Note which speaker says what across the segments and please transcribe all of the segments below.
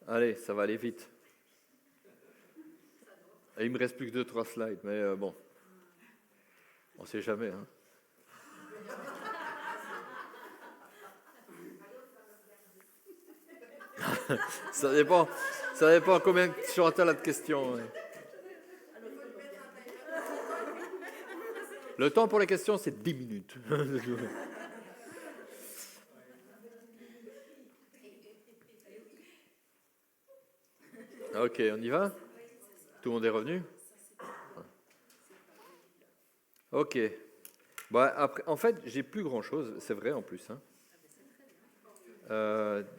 Speaker 1: Allez, ça va aller vite. Et il me reste plus que 2-3 slides, mais bon, on ne sait jamais. Hein. Ça dépend combien Chantal a de questions. Ouais. Le temps pour les questions, c'est 10 minutes. Ok, on y va? Tout le monde est revenu? Ok. Bah, après, en fait, j'ai plus grand-chose, c'est vrai en plus. Hein.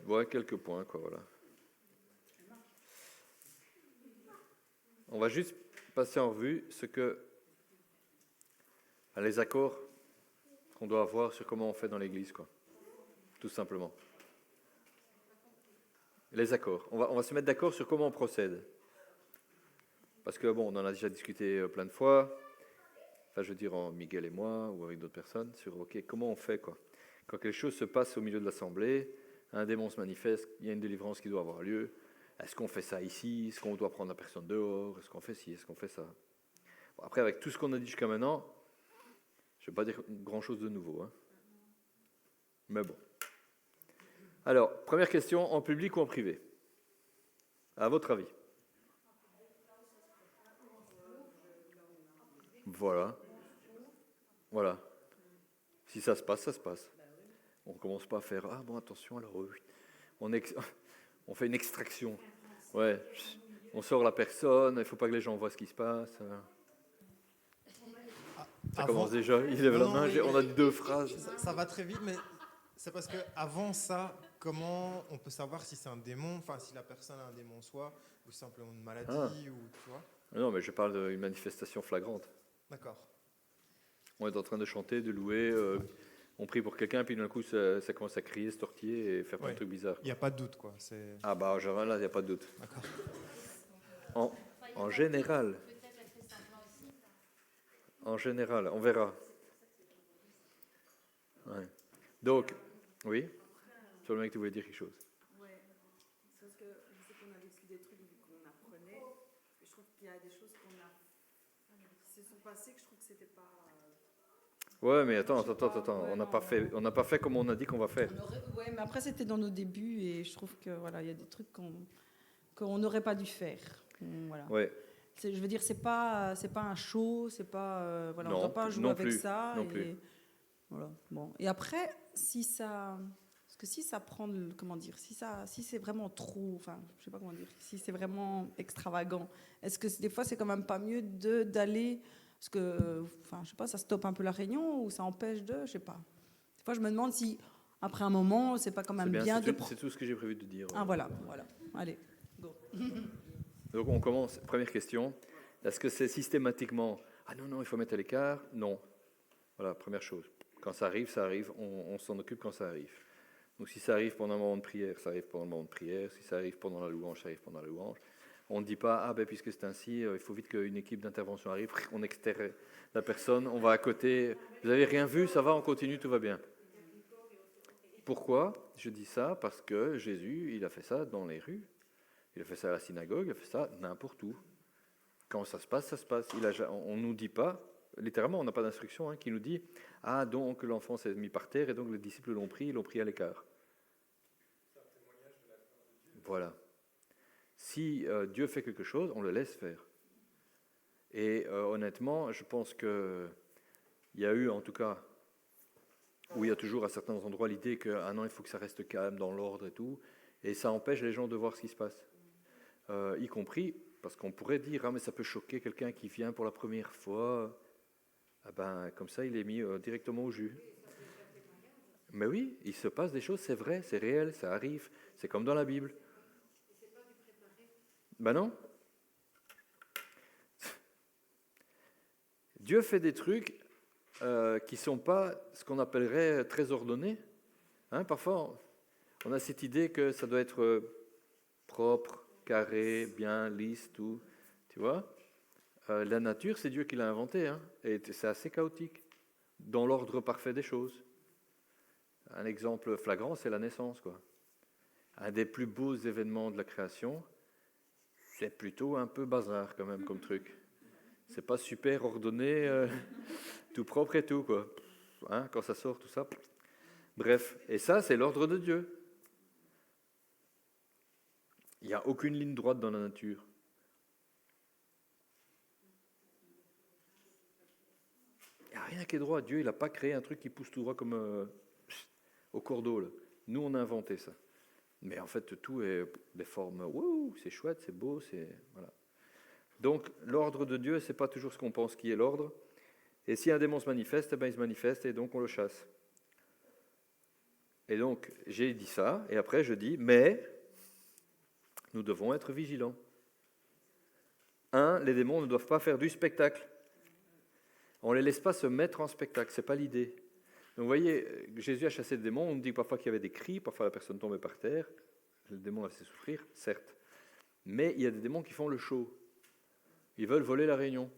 Speaker 1: Ouais, quelques points, quoi, voilà. On va juste passer en revue les accords qu'on doit avoir sur comment on fait dans l'Église, quoi. Tout simplement. Les accords. On va se mettre d'accord sur comment on procède. Parce que, bon, on en a déjà discuté plein de fois. Enfin, je veux dire, Miguel et moi, ou avec d'autres personnes, sur, OK, comment on fait, quoi. Quand quelque chose se passe au milieu de l'assemblée, un démon se manifeste, il y a une délivrance qui doit avoir lieu. Est-ce qu'on fait ça ici? Est-ce qu'on doit prendre la personne dehors? Est-ce qu'on fait ci? Est-ce qu'on fait ça? Bon, après, avec tout ce qu'on a dit jusqu'à maintenant, je ne vais pas dire grand-chose de nouveau. Hein. Mais bon. Alors, première question, en public ou en privé? À votre avis? Voilà. Voilà. Si ça se passe, ça se passe. On ne commence pas à faire « Ah bon, attention, alors on, on fait une extraction. » Ouais. On sort la personne, il ne faut pas que les gens voient ce qui se passe. Ça
Speaker 2: Avant,
Speaker 1: commence déjà, il lève la main,
Speaker 2: oui,
Speaker 1: on a 2 phrases.
Speaker 2: ça va très vite, mais c'est parce que avant ça, comment on peut savoir si c'est un démon, enfin si la personne a un démon soit, ou simplement une maladie, ou tu vois?
Speaker 1: Non, mais je parle d'une manifestation flagrante.
Speaker 2: D'accord.
Speaker 1: On est en train de chanter, de louer, on prie pour quelqu'un, puis d'un coup ça commence à crier, se tortiller et faire plein de trucs bizarres.
Speaker 2: Il n'y a pas de doute, quoi.
Speaker 1: Ah bah, là, il n'y a pas de doute.
Speaker 2: D'accord.
Speaker 1: En général, on verra. Ouais. Donc, oui, sur le mec, tu voulais dire quelque chose.
Speaker 3: Ouais, c'est parce que je sais qu'on a vécu des trucs vu qu'on apprenait, et je trouve qu'il y a des choses qui se sont passées que je trouve que c'était pas.
Speaker 1: Ouais, mais attends, on n'a pas fait comme on a dit qu'on va faire.
Speaker 3: Ouais, mais après c'était dans nos débuts et je trouve que voilà, il y a des trucs qu'on n'aurait pas dû faire. Voilà.
Speaker 1: Ouais.
Speaker 3: Je veux dire, c'est pas un show, c'est pas voilà,
Speaker 1: Non,
Speaker 3: on doit pas jouer
Speaker 1: non
Speaker 3: avec
Speaker 1: plus,
Speaker 3: ça.
Speaker 1: non
Speaker 3: et,
Speaker 1: plus.
Speaker 3: Voilà. Bon. Et après, parce que si ça prend, comment dire, si c'est vraiment trop, enfin, je sais pas comment dire, si c'est vraiment extravagant, est-ce que des fois c'est quand même pas mieux d'aller, parce que, enfin, je sais pas, ça stoppe un peu la réunion ou ça empêche je sais pas. Des fois, je me demande si après un moment, c'est pas quand même bien de.
Speaker 1: C'est tout ce que j'ai prévu de dire.
Speaker 3: Ah voilà. Allez, go.
Speaker 1: Donc on commence. Première question. Est-ce que c'est systématiquement « Ah non, il faut mettre à l'écart » Non. Voilà, première chose. Quand ça arrive, on s'en occupe quand ça arrive. Donc si ça arrive pendant un moment de prière, ça arrive pendant le moment de prière. Si ça arrive pendant la louange, ça arrive pendant la louange. On ne dit pas « Ah ben puisque c'est ainsi, il faut vite qu'une équipe d'intervention arrive, on extrait la personne, on va à côté. Vous n'avez rien vu, ça va, on continue, tout va bien. » Pourquoi je dis ça? Parce que Jésus, il a fait ça dans les rues. Il a fait ça à la synagogue, il a fait ça n'importe où. Quand ça se passe, ça se passe. On ne nous dit pas, littéralement, on n'a pas d'instruction qui nous dit « Ah, donc l'enfant s'est mis par terre et donc les disciples l'ont pris à l'écart. » Voilà. Si Dieu fait quelque chose, on le laisse faire. Et honnêtement, je pense qu'il y a eu, en tout cas, où il y a toujours à certains endroits l'idée que ah non, il faut que ça reste calme, dans l'ordre et tout, et ça empêche les gens de voir ce qui se passe. Y compris, parce qu'on pourrait dire, ah mais ça peut choquer quelqu'un qui vient pour la première fois, ah ben, comme ça il est mis directement au jus. Mais oui, il se passe des choses, c'est vrai, c'est réel, ça arrive, c'est comme dans la Bible. Ben non. Dieu fait des trucs qui ne sont pas ce qu'on appellerait très ordonnés. Parfois, on a cette idée que ça doit être propre, carré, bien, lisse, tout. Tu vois? La nature, c'est Dieu qui l'a inventée, et c'est assez chaotique, dans l'ordre parfait des choses. Un exemple flagrant, c'est la naissance, quoi. Un des plus beaux événements de la création, c'est plutôt un peu bazar quand même comme truc. C'est pas super ordonné, tout propre et tout, quoi. Hein, quand ça sort, tout ça. Bref, et ça, c'est l'ordre de Dieu. Il n'y a aucune ligne droite dans la nature. Il n'y a rien qui est droit. Dieu, il n'a pas créé un truc qui pousse tout droit comme au cordeau, là. Nous, on a inventé ça. Mais en fait, tout est des formes. Wouh, c'est chouette, c'est beau, c'est voilà. Donc, l'ordre de Dieu, c'est pas toujours ce qu'on pense qui est l'ordre. Et si un démon se manifeste, eh ben, il se manifeste et donc on le chasse. Et donc, j'ai dit ça, et après je dis, mais nous devons être vigilants. Les démons ne doivent pas faire du spectacle. On ne les laisse pas se mettre en spectacle, ce n'est pas l'idée. Donc vous voyez, Jésus a chassé le démon, on nous dit parfois qu'il y avait des cris, parfois la personne tombait par terre, le démon l'a fait souffrir, certes. Mais il y a des démons qui font le show. Ils veulent voler la réunion.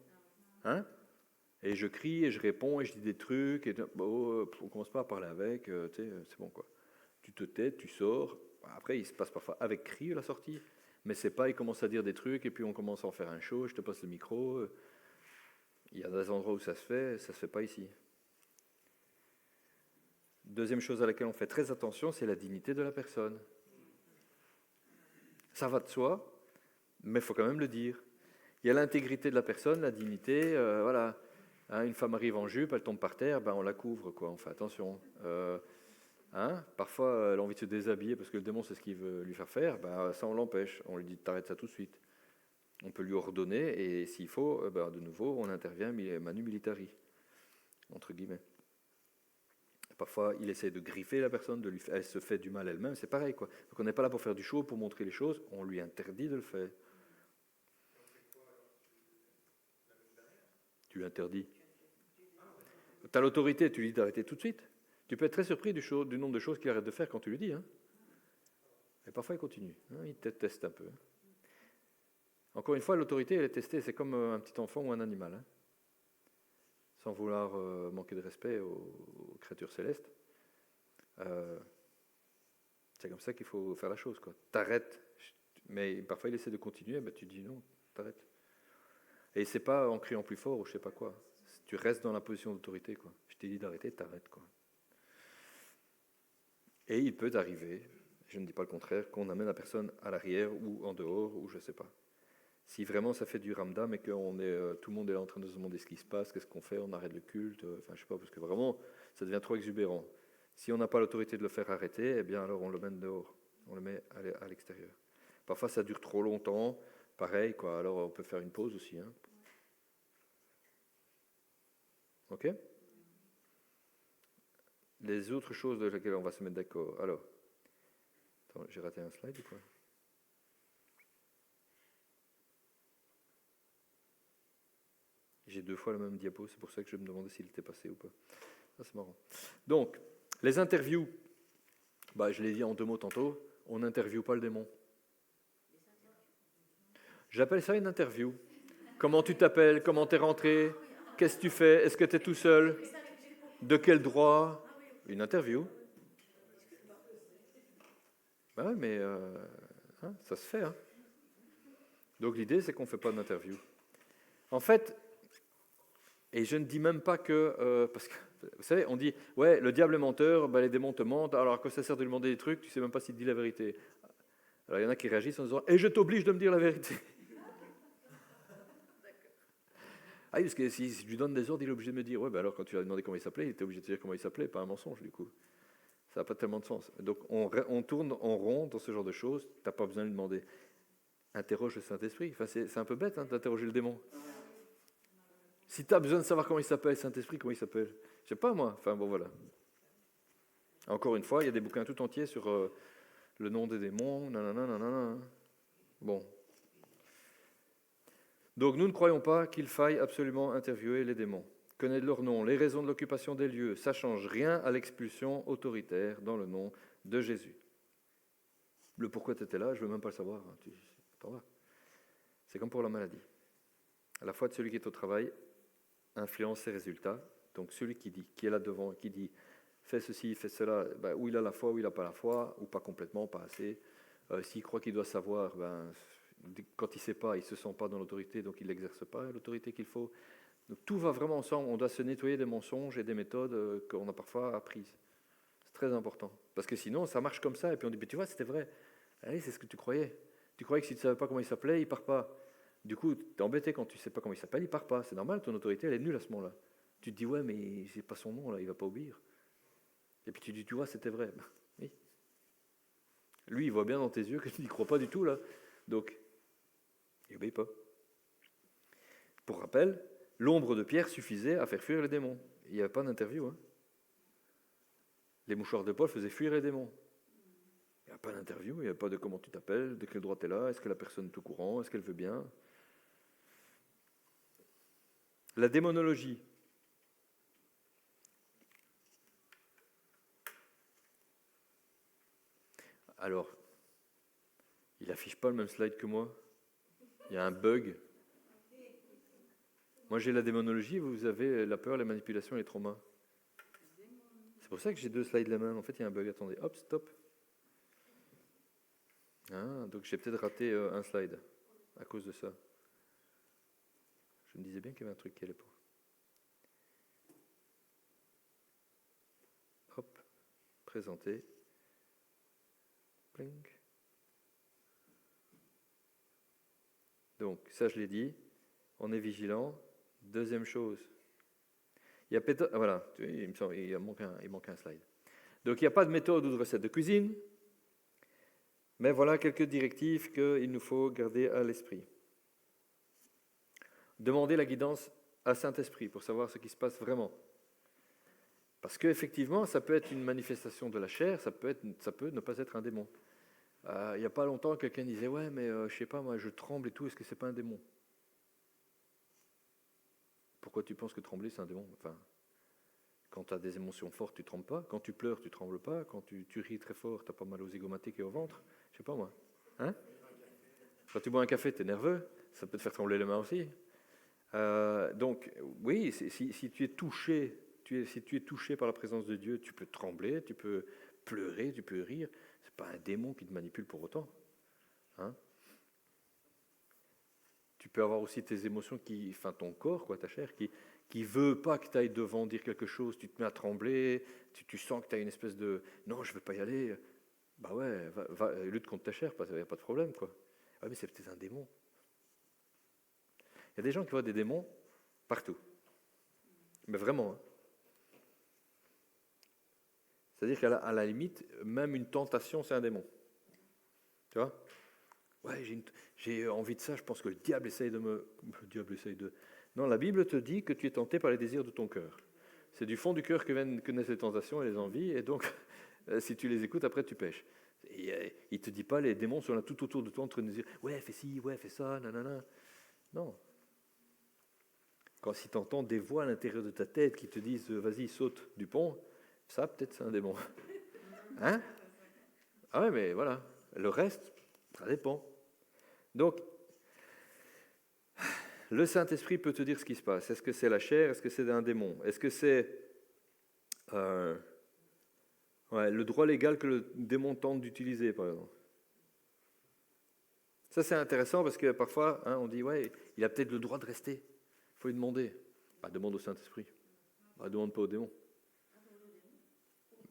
Speaker 1: Hein? Et je crie, et je réponds, et je dis des trucs, et on ne commence pas à parler avec, c'est bon quoi. Tu te tais, tu sors. Après, il se passe parfois avec cri la sortie, mais c'est pas, il commence à dire des trucs, et puis on commence à en faire un show, je te passe le micro. Il y a des endroits où ça se fait pas ici. Deuxième chose à laquelle on fait très attention, c'est la dignité de la personne. Ça va de soi, mais il faut quand même le dire. Il y a l'intégrité de la personne, la dignité, voilà. Hein, une femme arrive en jupe, elle tombe par terre, ben on la couvre, quoi. On fait attention. Parfois, elle a envie de se déshabiller parce que le démon, c'est ce qu'il veut lui faire faire. Ben, ça, on l'empêche. On lui dit t'arrêtes ça tout de suite. On peut lui ordonner et s'il faut, de nouveau, on intervient manu militari, entre guillemets. Parfois, il essaie de griffer la personne, elle se fait du mal elle-même, c'est pareil, quoi. Donc on n'est pas là pour faire du show, pour montrer les choses, on lui interdit de le faire. Tu lui interdis. Tu as l'autorité, tu lui dis d'arrêter tout de suite. Tu peux être très surpris du nombre de choses qu'il arrête de faire quand tu lui dis. Hein. Et parfois, il continue. Hein, il te teste un peu. Encore une fois, l'autorité, elle est testée. C'est comme un petit enfant ou un animal. Hein. Sans vouloir manquer de respect aux créatures célestes. C'est comme ça qu'il faut faire la chose. T'arrêtes. Mais parfois, il essaie de continuer. Ben, tu dis non, t'arrêtes. Et c'est pas en criant plus fort ou je sais pas quoi. Tu restes dans la position d'autorité, quoi. Je t'ai dit d'arrêter, t'arrêtes, quoi. Et il peut arriver, je ne dis pas le contraire, qu'on amène la personne à l'arrière ou en dehors ou je sais pas. Si vraiment ça fait du ramdam et que tout le monde est là en train de se demander ce qui se passe, qu'est-ce qu'on fait, on arrête le culte, enfin je sais pas, parce que vraiment ça devient trop exubérant. Si on n'a pas l'autorité de le faire arrêter, eh bien alors on le mène dehors, on le met à l'extérieur. Parfois ça dure trop longtemps, pareil, quoi. Alors on peut faire une pause aussi, hein. Ok ? Les autres choses de lesquelles on va se mettre d'accord. Alors, attends, j'ai raté un slide ou quoi ? J'ai 2 fois le même diapo, c'est pour ça que je me demandais s'il était passé ou pas. Ça, c'est marrant. Donc, les interviews. Je l'ai dit en 2 mots tantôt, on n'interviewe pas le démon. J'appelle ça une interview. Comment tu t'appelles ? Comment t'es rentré ? Qu'est-ce que tu fais ? Est-ce que tu es tout seul ? De quel droit ? Une interview. Ouais, mais ça se fait. Hein. Donc l'idée, c'est qu'on ne fait pas d'interview. En fait, et je ne dis même pas que... parce que, vous savez, on dit, ouais, le diable est menteur, les démons te mentent, alors à quoi ça sert de lui demander des trucs, tu ne sais même pas s'il te dit la vérité. Alors il y en a qui réagissent en disant, et je t'oblige de me dire la vérité. Ah oui, parce que si je lui donne des ordres, il est obligé de me dire, ouais, alors quand tu lui as demandé comment il s'appelait, il était obligé de te dire comment il s'appelait, pas un mensonge du coup. Ça n'a pas tellement de sens. Donc on tourne en rond dans ce genre de choses, tu n'as pas besoin de lui demander. Interroge le Saint-Esprit. Enfin, c'est un peu bête d'interroger le démon. Si tu as besoin de savoir comment il s'appelle, Saint-Esprit, comment il s'appelle ? Je sais pas moi. Enfin bon, voilà. Encore une fois, il y a des bouquins tout entiers sur le nom des démons. Nanana. Bon. Donc nous ne croyons pas qu'il faille absolument interviewer les démons. Connaître leur nom, les raisons de l'occupation des lieux, ça ne change rien à l'expulsion autoritaire dans le nom de Jésus. Le pourquoi tu étais là, je ne veux même pas le savoir. T'en vas. C'est comme pour la maladie. La foi de celui qui est au travail influence ses résultats. Donc celui qui est là devant, qui dit fais ceci, fais cela, ou il a la foi, ou il n'a pas la foi, ou pas complètement, pas assez. S'il croit qu'il doit savoir, quand il ne sait pas, il ne se sent pas dans l'autorité, donc il n'exerce pas l'autorité qu'il faut. Donc tout va vraiment ensemble. On doit se nettoyer des mensonges et des méthodes qu'on a parfois apprises. C'est très important. Parce que sinon, ça marche comme ça, et puis on dit, mais tu vois, c'était vrai. Allez, c'est ce que tu croyais. Tu croyais que si tu ne savais pas comment il s'appelait, il ne part pas. Du coup, tu es embêté quand tu ne sais pas comment il s'appelle, il ne part pas. C'est normal, ton autorité, elle est nulle à ce moment-là. Tu te dis, ouais, mais c'est pas son nom, là, il ne va pas obéir. Et puis tu dis, tu vois, c'était vrai. Oui. Lui, il voit bien dans tes yeux que tu n'y crois pas du tout, là. Donc, il n'obéit pas. Pour rappel, l'ombre de Pierre suffisait à faire fuir les démons. Il n'y avait pas d'interview. Hein. Les mouchoirs de Paul faisaient fuir les démons. Il n'y a pas d'interview, il n'y a pas de comment tu t'appelles, de quel droit tu es là, est-ce que la personne est au courant, est-ce qu'elle veut bien. La démonologie. Alors, il n'affiche pas le même slide que moi. Il y a un bug. Moi, j'ai la démonologie, vous avez la peur, la manipulation et les traumas. C'est pour ça que j'ai 2 slides la même. En fait, il y a un bug. Attendez, hop, stop. Donc j'ai peut-être raté un slide à cause de ça. Je me disais bien qu'il y avait un truc qui allait pas. Hop, présenter. Plink. Donc, ça, je l'ai dit. On est vigilant. Deuxième chose. Il y a peut-être... Voilà, il me semble, il manque un slide. Donc, il n'y a pas de méthode ou de recette de cuisine. Mais voilà quelques directives qu'il nous faut garder à l'esprit. Demandez la guidance à Saint-Esprit pour savoir ce qui se passe vraiment. Parce qu'effectivement, ça peut être une manifestation de la chair, ça peut ne pas être un démon. Il n'y a pas longtemps, quelqu'un disait « Ouais, mais je ne sais pas, moi je tremble et tout, est-ce que ce n'est pas un démon ?» Pourquoi tu penses que trembler c'est un démon ? Enfin, quand tu as des émotions fortes, tu ne trembles pas. Quand tu pleures, tu ne trembles pas. Quand tu ris très fort, tu n'as pas mal aux zygomatiques et au ventre. Je ne sais pas moi. Hein ? Quand tu bois un café, tu es nerveux. Ça peut te faire trembler les mains aussi. Donc, oui, si tu es touché, si tu es touché par la présence de Dieu, tu peux trembler, tu peux pleurer, tu peux rire. Ce n'est pas un démon qui te manipule pour autant. Hein ? Tu peux avoir aussi tes émotions, ton corps, quoi, ta chair, qui veut pas que tu ailles devant dire quelque chose, tu te mets à trembler, tu sens que tu as une espèce de « non, je ne veux pas y aller ». Bah ouais, va, lutte contre ta chair, il n'y a pas de problème, quoi. Ouais, mais c'est peut-être un démon. Il y a des gens qui voient des démons partout. Mais vraiment. Hein. C'est-à-dire qu'à la limite, même une tentation, c'est un démon. Tu vois ? Ouais, j'ai envie de ça, je pense que le diable essaye de me... Le diable essaye de... Non, la Bible te dit que tu es tenté par les désirs de ton cœur. C'est du fond du cœur que naissent les tentations et les envies, et donc, si tu les écoutes, après tu pêches. Et, il ne te dit pas, les démons sont là tout autour de toi en train de dire « Ouais, fais ci, ouais, fais ça, nanana ». Non. Si tu entends des voix à l'intérieur de ta tête qui te disent « Vas-y, saute du pont », ça, peut-être, c'est un démon. Hein ? Ah ouais, mais voilà. Le reste, ça dépend. Donc, le Saint-Esprit peut te dire ce qui se passe. Est-ce que c'est la chair ? Est-ce que c'est un démon ? Est-ce que c'est le droit légal que le démon tente d'utiliser, par exemple ? Ça, c'est intéressant parce que parfois, on dit « Ouais, il a peut-être le droit de rester. Il faut lui demander. » Demande au Saint-Esprit. Demande pas au démon.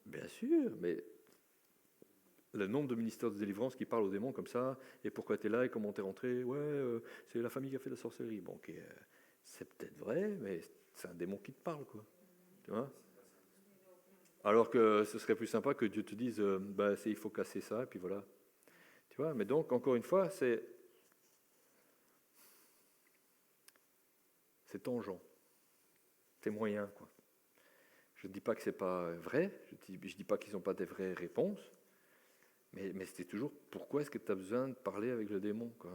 Speaker 1: Bien sûr, mais le nombre de ministères de délivrance qui parlent aux démons comme ça, et pourquoi tu es là, et comment tu es rentré, c'est la famille qui a fait la sorcellerie. Bon, ok, c'est peut-être vrai, mais c'est un démon qui te parle, quoi. Tu vois ? Alors que ce serait plus sympa que Dieu te dise, il faut casser ça, et puis voilà. Tu vois ? Mais donc, encore une fois, c'est tangent. C'est moyen, quoi. Je ne dis pas que ce n'est pas vrai, je ne dis pas qu'ils n'ont pas des vraies réponses, mais c'est toujours pourquoi est-ce que tu as besoin de parler avec le démon, quoi.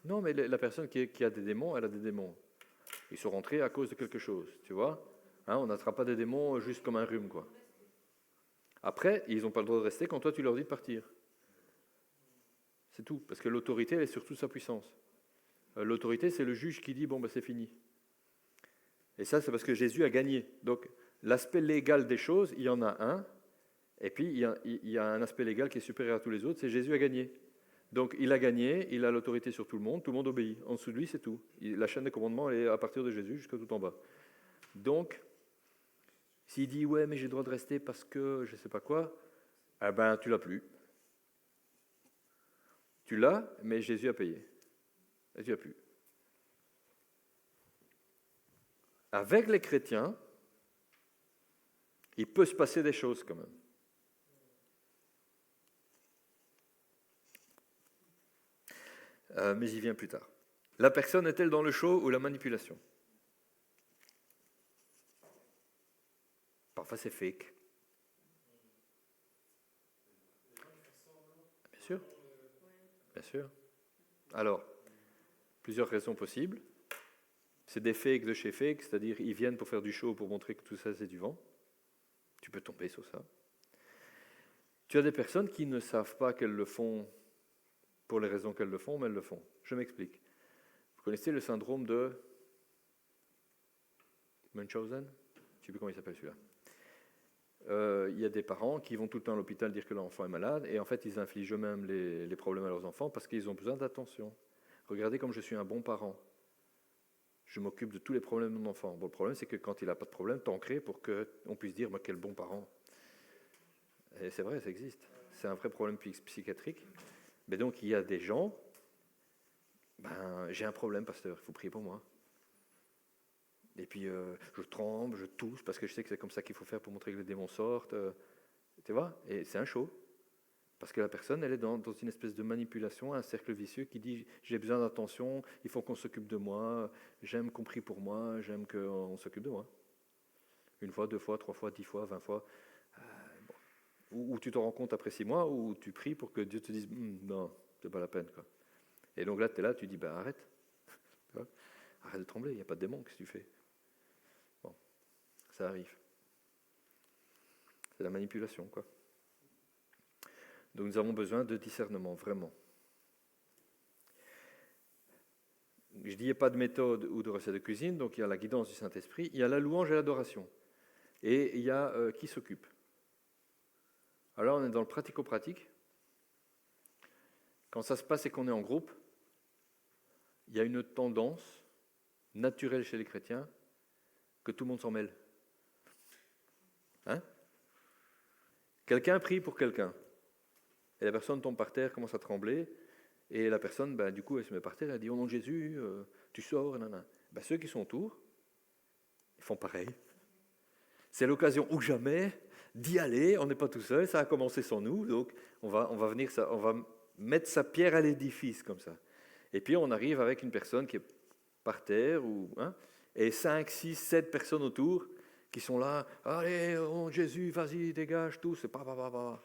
Speaker 1: Non, mais la personne qui a des démons, elle a des démons. Ils sont rentrés à cause de quelque chose, tu vois. On n'attrape pas des démons juste comme un rhume, quoi. Après, ils n'ont pas le droit de rester quand toi tu leur dis de partir. C'est tout, parce que l'autorité, elle est surtout sa puissance. L'autorité, c'est le juge qui dit, bon, c'est fini. Et ça, c'est parce que Jésus a gagné. Donc, l'aspect légal des choses, il y en a un, et puis il y a un aspect légal qui est supérieur à tous les autres, c'est Jésus a gagné. Donc il a gagné, il a l'autorité sur tout le monde obéit. En dessous de lui, c'est tout. La chaîne des commandements, elle est à partir de Jésus jusqu'à tout en bas. Donc, s'il dit, ouais, mais j'ai le droit de rester parce que je ne sais pas quoi, eh ben, tu l'as plus. Tu l'as, mais Jésus a payé. Et tu l'as plus. Avec les chrétiens, il peut se passer des choses quand même. Mais j'y viens plus tard. La personne est-elle dans le show ou la manipulation? Parfois c'est fake. Bien sûr. Bien sûr. Alors, plusieurs raisons possibles. C'est des fakes de chez fake, c'est-à-dire ils viennent pour faire du show, pour montrer que tout ça c'est du vent. Tu peux tomber sur ça. Tu as des personnes qui ne savent pas qu'elles le font pour les raisons qu'elles le font, mais elles le font. Je m'explique. Vous connaissez le syndrome de Munchausen? Je ne sais plus comment il s'appelle celui-là. Il y a des parents qui vont tout le temps à l'hôpital dire que leur enfant est malade, et en fait ils infligent eux-mêmes les problèmes à leurs enfants parce qu'ils ont besoin d'attention. Regardez comme je suis un bon parent. Je m'occupe de tous les problèmes de mon enfant. Bon, le problème, c'est que quand il n'a pas de problème, t'en crées pour qu'on puisse dire quel bon parent. Et c'est vrai, ça existe. C'est un vrai problème psychiatrique. Mais donc, il y a des gens, j'ai un problème, pasteur, il faut prier pour moi. Et puis, je tremble, je tousse, parce que je sais que c'est comme ça qu'il faut faire pour montrer que les démons sortent. Tu vois? Et c'est un show. Parce que la personne, elle est dans une espèce de manipulation, un cercle vicieux qui dit « j'ai besoin d'attention, il faut qu'on s'occupe de moi, j'aime qu'on prie pour moi, j'aime qu'on s'occupe de moi. » 1 fois, 2 fois, 3 fois, 10 fois, 20 fois. Bon. Ou tu te rends compte après 6 mois, ou tu pries pour que Dieu te dise « non, c'est pas la peine. » quoi. Et donc là, tu es là, tu dis « arrête. Arrête de trembler, il n'y a pas de démon, qu'est-ce que tu fais ?» Bon, ça arrive. C'est la manipulation, quoi. Donc nous avons besoin de discernement, vraiment. Je dis, il n'y a pas de méthode ou de recette de cuisine, donc il y a la guidance du Saint-Esprit, il y a la louange et l'adoration. Et il y a qui s'occupe. Alors on est dans le pratico-pratique. Quand ça se passe et qu'on est en groupe, il y a une tendance naturelle chez les chrétiens que tout le monde s'en mêle. Hein? Quelqu'un prie pour quelqu'un. Et la personne tombe par terre, commence à trembler, et la personne, du coup, elle se met par terre, elle dit « Au nom de Jésus, tu sors, nanana. » Ceux qui sont autour, ils font pareil. C'est l'occasion ou jamais d'y aller, on n'est pas tout seul, ça a commencé sans nous, donc on va mettre sa pierre à l'édifice, comme ça. Et puis on arrive avec une personne qui est par terre, et 5, 6, 7 personnes autour, qui sont là, « Allez, au nom de Jésus, vas-y, dégage, tout, c'est pas.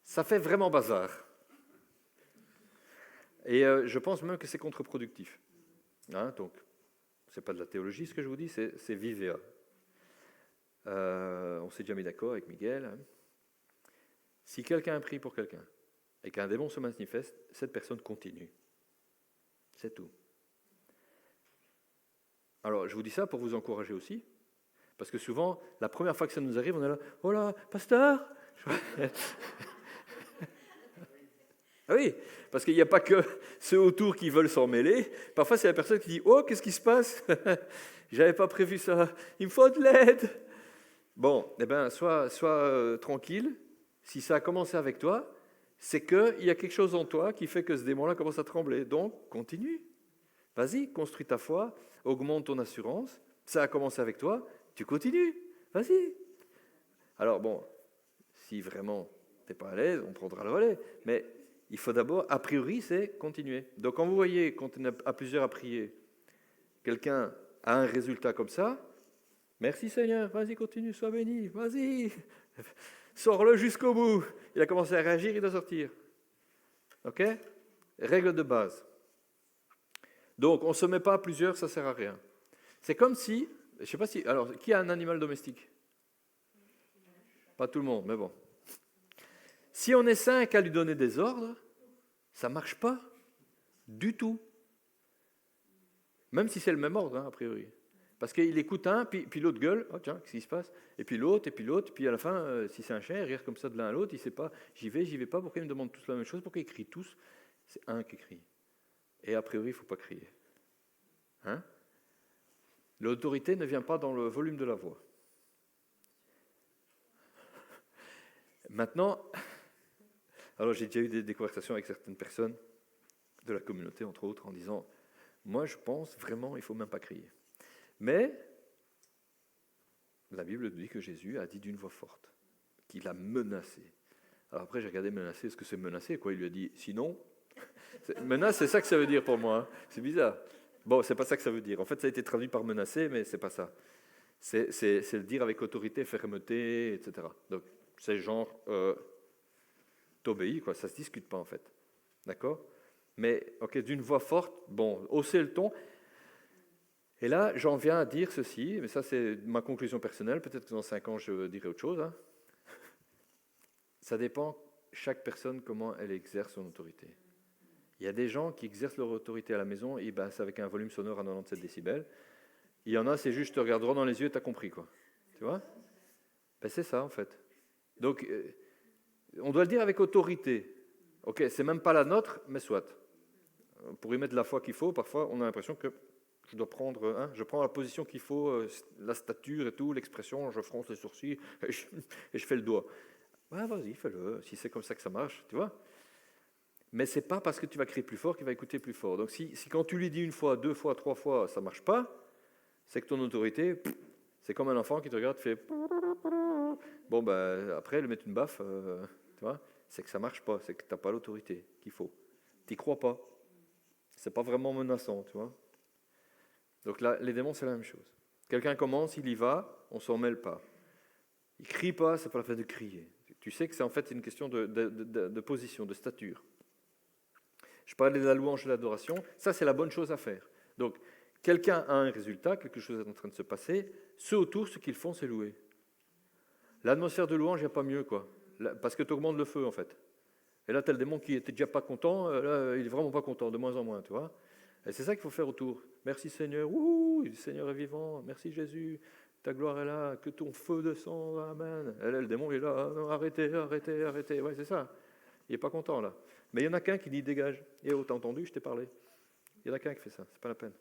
Speaker 1: Ça fait vraiment bazar. Et je pense même que c'est contre-productif. Donc, ce n'est pas de la théologie ce que je vous dis, c'est vivre. On s'est déjà mis d'accord avec Miguel. Si quelqu'un prie pour quelqu'un et qu'un démon se manifeste, cette personne continue. C'est tout. Alors, je vous dis ça pour vous encourager aussi, parce que souvent, la première fois que ça nous arrive, on est là, « Oh là, pasteur !» Ah oui, parce qu'il n'y a pas que ceux autour qui veulent s'en mêler. Parfois, c'est la personne qui dit « Oh, qu'est-ce qui se passe? J'avais pas prévu ça. Il me faut de l'aide. » Bon, sois tranquille. Si ça a commencé avec toi, c'est qu'il y a quelque chose en toi qui fait que ce démon-là commence à trembler. Donc, continue. Vas-y, construis ta foi, augmente ton assurance. Ça a commencé avec toi, tu continues. Vas-y. Alors bon, si vraiment tu n'es pas à l'aise, on prendra le relais. Mais il faut d'abord, a priori, c'est continuer. Donc quand vous voyez, quand on a plusieurs à prier, quelqu'un a un résultat comme ça, merci Seigneur, vas-y, continue, sois béni, vas-y, sors-le jusqu'au bout. Il a commencé à réagir, il doit sortir. Ok? Règle de base. Donc on ne se met pas à plusieurs, ça ne sert à rien. C'est comme si, je ne sais pas si, alors, qui a un animal domestique? Pas tout le monde, mais bon. Si on est 5 à lui donner des ordres, ça ne marche pas du tout. Même si c'est le même ordre, a priori. Parce qu'il écoute un, puis l'autre gueule, oh tiens, qu'est-ce qui se passe? Et puis l'autre, puis à la fin, si c'est un chien, il regarde comme ça de l'un à l'autre, il ne sait pas, j'y vais pas, pourquoi ils me demandent tous la même chose, pourquoi ils crient tous? C'est un qui crie. Et a priori, il ne faut pas crier. Hein? L'autorité ne vient pas dans le volume de la voix. Maintenant, alors j'ai déjà eu des conversations avec certaines personnes de la communauté, entre autres, en disant, moi je pense vraiment, il ne faut même pas crier. Mais la Bible dit que Jésus a dit d'une voix forte, qu'il a menacé. Alors après, j'ai regardé menacer, est-ce que c'est menacer, quoi? Il lui a dit, sinon, menace, c'est ça que ça veut dire pour moi, hein. C'est bizarre. Bon, c'est pas ça que ça veut dire. En fait, ça a été traduit par menacer, mais c'est pas ça. C'est le dire avec autorité, fermeté, etc. Donc, c'est genre, t'obéis, quoi. Ça se discute pas, en fait. D'accord? Mais, ok, d'une voix forte, bon, hausser le ton. Et là, j'en viens à dire ceci, mais ça, c'est ma conclusion personnelle. Peut-être que dans 5 ans, je dirai autre chose. Hein. Ça dépend, chaque personne, comment elle exerce son autorité. Il y a des gens qui exercent leur autorité à la maison, et ben, c'est avec un volume sonore à 97 décibels. Il y en a, c'est juste, te regardes droit dans les yeux et tu as compris, quoi. Tu vois? Ben, c'est ça, en fait. Donc, on doit le dire avec autorité. Ok, c'est même pas la nôtre, mais soit. Pour y mettre la foi qu'il faut, parfois, on a l'impression que je dois prendre, je prends la position qu'il faut, la stature et tout, l'expression, je fronce les sourcils et je fais le doigt. Ouais, vas-y, fais-le, si c'est comme ça que ça marche, tu vois. Mais c'est pas parce que tu vas crier plus fort qu'il va écouter plus fort. Donc si quand tu lui dis 1 fois, 2 fois, 3 fois, ça marche pas, c'est que ton autorité, c'est comme un enfant qui te regarde, fait... Bon, ben, après, lui mettre une baffe, tu vois, c'est que ça marche pas, c'est que tu n'as pas l'autorité qu'il faut. Tu n'y crois pas. C'est pas vraiment menaçant, tu vois. Donc là, les démons, c'est la même chose. Quelqu'un commence, il y va, on s'en mêle pas. Il crie pas, c'est pas la peine de crier. Tu sais que c'est en fait une question de position, de stature. Je parlais de la louange et de l'adoration, ça c'est la bonne chose à faire. Donc, quelqu'un a un résultat, quelque chose est en train de se passer, ceux autour, ce qu'ils font, c'est louer. L'atmosphère de louange, il n'y a pas mieux, quoi. Parce que tu augmentes le feu, en fait. Et là, tu as le démon qui était déjà pas content, là, il est vraiment pas content, de moins en moins, tu vois. Et c'est ça qu'il faut faire autour. Merci Seigneur, le Seigneur est vivant, merci Jésus, ta gloire est là, que ton feu descende, amen. Et là, le démon il est là, non, arrêtez, ouais, c'est ça. Il n'est pas content, là. Mais il y en a qu'un qui dit dégage. Et oh, t'as entendu, je t'ai parlé. Il y en a qu'un qui fait ça, c'est pas la peine.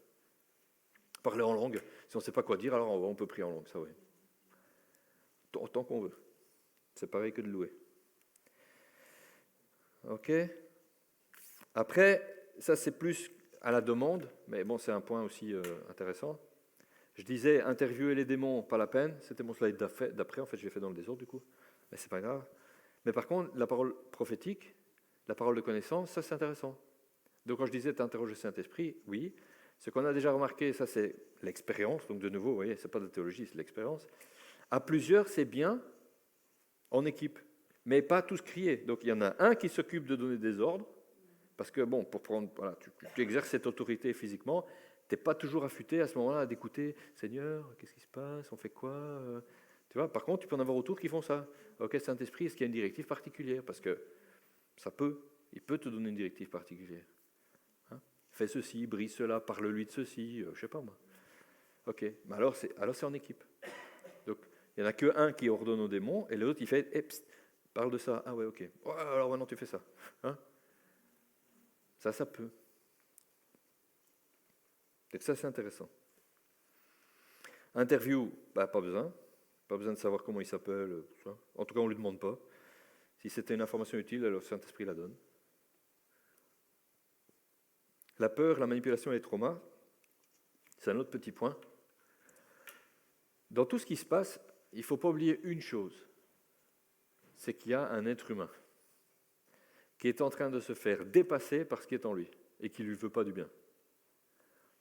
Speaker 1: Parler en langue, si on ne sait pas quoi dire, alors on peut prier en langue, ça oui. Autant qu'on veut. C'est pareil que de louer. Ok. Après, ça c'est plus à la demande, mais bon, c'est un point aussi intéressant. Je disais, interviewer les démons, pas la peine. C'était mon slide d'après, en fait, je l'ai fait dans le désordre, du coup. Mais c'est pas grave. Mais par contre, la parole prophétique, la parole de connaissance, ça c'est intéressant. Donc quand je disais, t'interroges le Saint-Esprit, oui. Ce qu'on a déjà remarqué, ça c'est l'expérience. Donc de nouveau, vous voyez, c'est pas de la théologie, c'est de l'expérience. À plusieurs, c'est bien, en équipe, mais pas tous crier. Donc il y en a un qui s'occupe de donner des ordres, parce que bon, pour prendre, voilà, tu exerces cette autorité physiquement, tu n'es pas toujours affûté à ce moment-là d'écouter, Seigneur, qu'est-ce qui se passe, on fait quoi, tu vois. Par contre, tu peux en avoir autour qui font ça. Ok, Saint-Esprit, est-ce qu'il y a une directive particulière? Parce que il peut te donner une directive particulière. Hein, fais ceci, brise cela, parle-lui de ceci, je sais pas moi. Ok, mais alors c'est en équipe. Donc il n'y en a qu'un qui ordonne aux démons, et l'autre il fait, psst, parle de ça. Ah ouais, ok. Oh, alors maintenant tu fais ça. Hein, ça peut. Donc ça, c'est intéressant. Interview, pas besoin. Pas besoin de savoir comment il s'appelle. Tout ça. En tout cas, on ne lui demande pas. Si c'était une information utile, alors le Saint-Esprit la donne. La peur, la manipulation et les traumas, c'est un autre petit point. Dans tout ce qui se passe, il ne faut pas oublier une chose. C'est qu'il y a un être humain qui est en train de se faire dépasser par ce qui est en lui et qui ne lui veut pas du bien.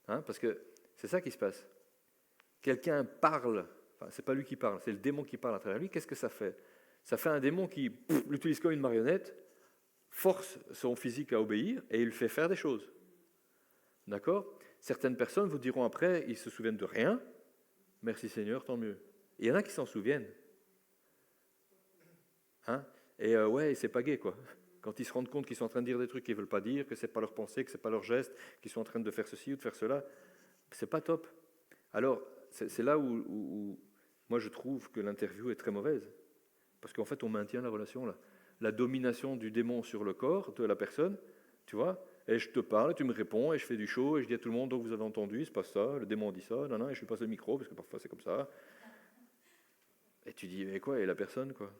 Speaker 1: Hein, parce que c'est ça qui se passe. Quelqu'un parle, enfin, c'est pas lui qui parle, c'est le démon qui parle à travers lui. Qu'est-ce que ça fait? Ça fait un démon qui l'utilise comme une marionnette, force son physique à obéir et il fait faire des choses. D'accord? Certaines personnes vous diront après, ils se souviennent de rien. Merci Seigneur, tant mieux. Et il y en a qui s'en souviennent. Hein? Et ouais, c'est pas gai, quoi. Quand ils se rendent compte qu'ils sont en train de dire des trucs qu'ils ne veulent pas dire, que ce n'est pas leur pensée, que ce n'est pas leur geste, qu'ils sont en train de faire ceci ou de faire cela, c'est pas top. Alors, c'est là où moi je trouve que l'interview est très mauvaise. Parce qu'en fait, on maintient la relation là. La domination du démon sur le corps de la personne, tu vois, et je te parle, tu me réponds, et je fais du show, et je dis à tout le monde, donc vous avez entendu, il se passe ça, le démon dit ça, non, non, et je lui passe le micro, parce que parfois c'est comme ça. Et tu dis, mais quoi, et la personne, quoi?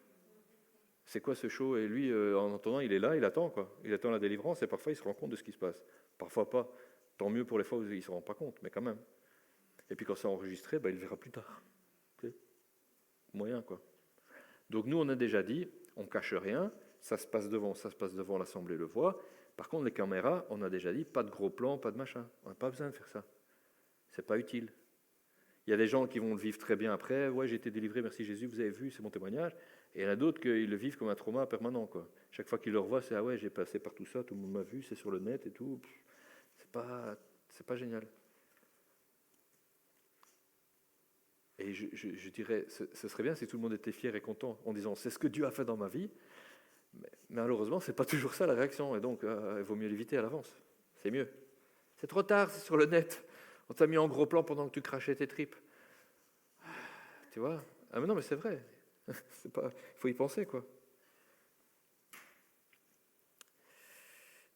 Speaker 1: C'est quoi ce show? Et lui, en entendant, il est là, il attend, quoi. Il attend la délivrance, et parfois il se rend compte de ce qui se passe. Parfois pas. Tant mieux pour les fois où il ne se rend pas compte, mais quand même. Et puis quand c'est enregistré, il le verra plus tard. C'est moyen, quoi. Donc nous, on a déjà dit, on ne cache rien, ça se passe devant, l'Assemblée le voit. Par contre, les caméras, on a déjà dit, pas de gros plans, pas de machin. On n'a pas besoin de faire ça. C'est pas utile. Il y a des gens qui vont le vivre très bien après. Ouais, j'ai été délivré, merci Jésus, vous avez vu, c'est mon témoignage. Et il y en a d'autres qui le vivent comme un trauma permanent, quoi. Chaque fois qu'ils le revoient, c'est ah ouais, j'ai passé par tout ça, tout le monde m'a vu, c'est sur le net et tout. C'est pas génial. Et je dirais, ce serait bien si tout le monde était fier et content en disant c'est ce que Dieu a fait dans ma vie. Mais malheureusement, c'est pas toujours ça la réaction. Et donc, il vaut mieux l'éviter à l'avance. C'est mieux. C'est trop tard, c'est sur le net. On t'a mis en gros plan pendant que tu crachais tes tripes. Tu vois? Ah mais non, mais c'est vrai. Il faut y penser, quoi.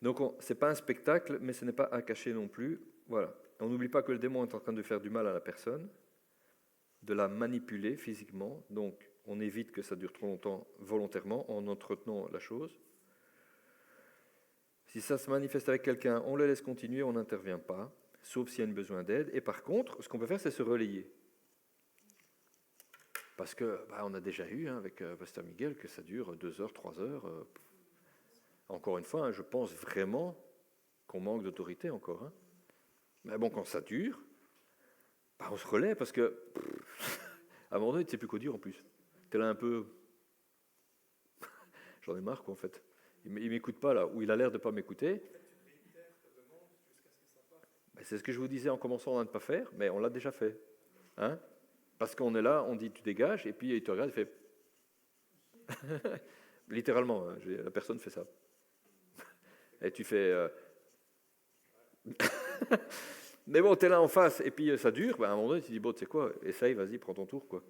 Speaker 1: Donc, c'est pas un spectacle, mais ce n'est pas à cacher non plus. Voilà. On n'oublie pas que le démon est en train de faire du mal à la personne, de la manipuler physiquement. Donc, on évite que ça dure trop longtemps volontairement en entretenant la chose. Si ça se manifeste avec quelqu'un, on le laisse continuer, on n'intervient pas, sauf s'il y a un besoin d'aide. Et par contre, ce qu'on peut faire, c'est se relayer. Parce que on a déjà eu avec Pasteur Miguel que ça dure 2 heures, 3 heures. Encore une fois, je pense vraiment qu'on manque d'autorité encore. Mais bon, quand ça dure, on se relaie parce que à un moment donné, tu ne sais plus quoi dire en plus. Tu es là un peu... J'en ai marre, quoi, en fait. Il ne m'écoute pas, là, ou il a l'air de ne pas m'écouter. C'est ce que je vous disais en commençant à ne pas faire, mais on l'a déjà fait. Parce qu'on est là, on dit tu dégages, et puis il te regarde, il fait... Littéralement, la personne fait ça. Et tu fais... Mais bon, tu es là en face, et puis ça dure, à un moment donné, tu dis, bon, tu sais quoi, essaye, vas-y, prends ton tour, quoi.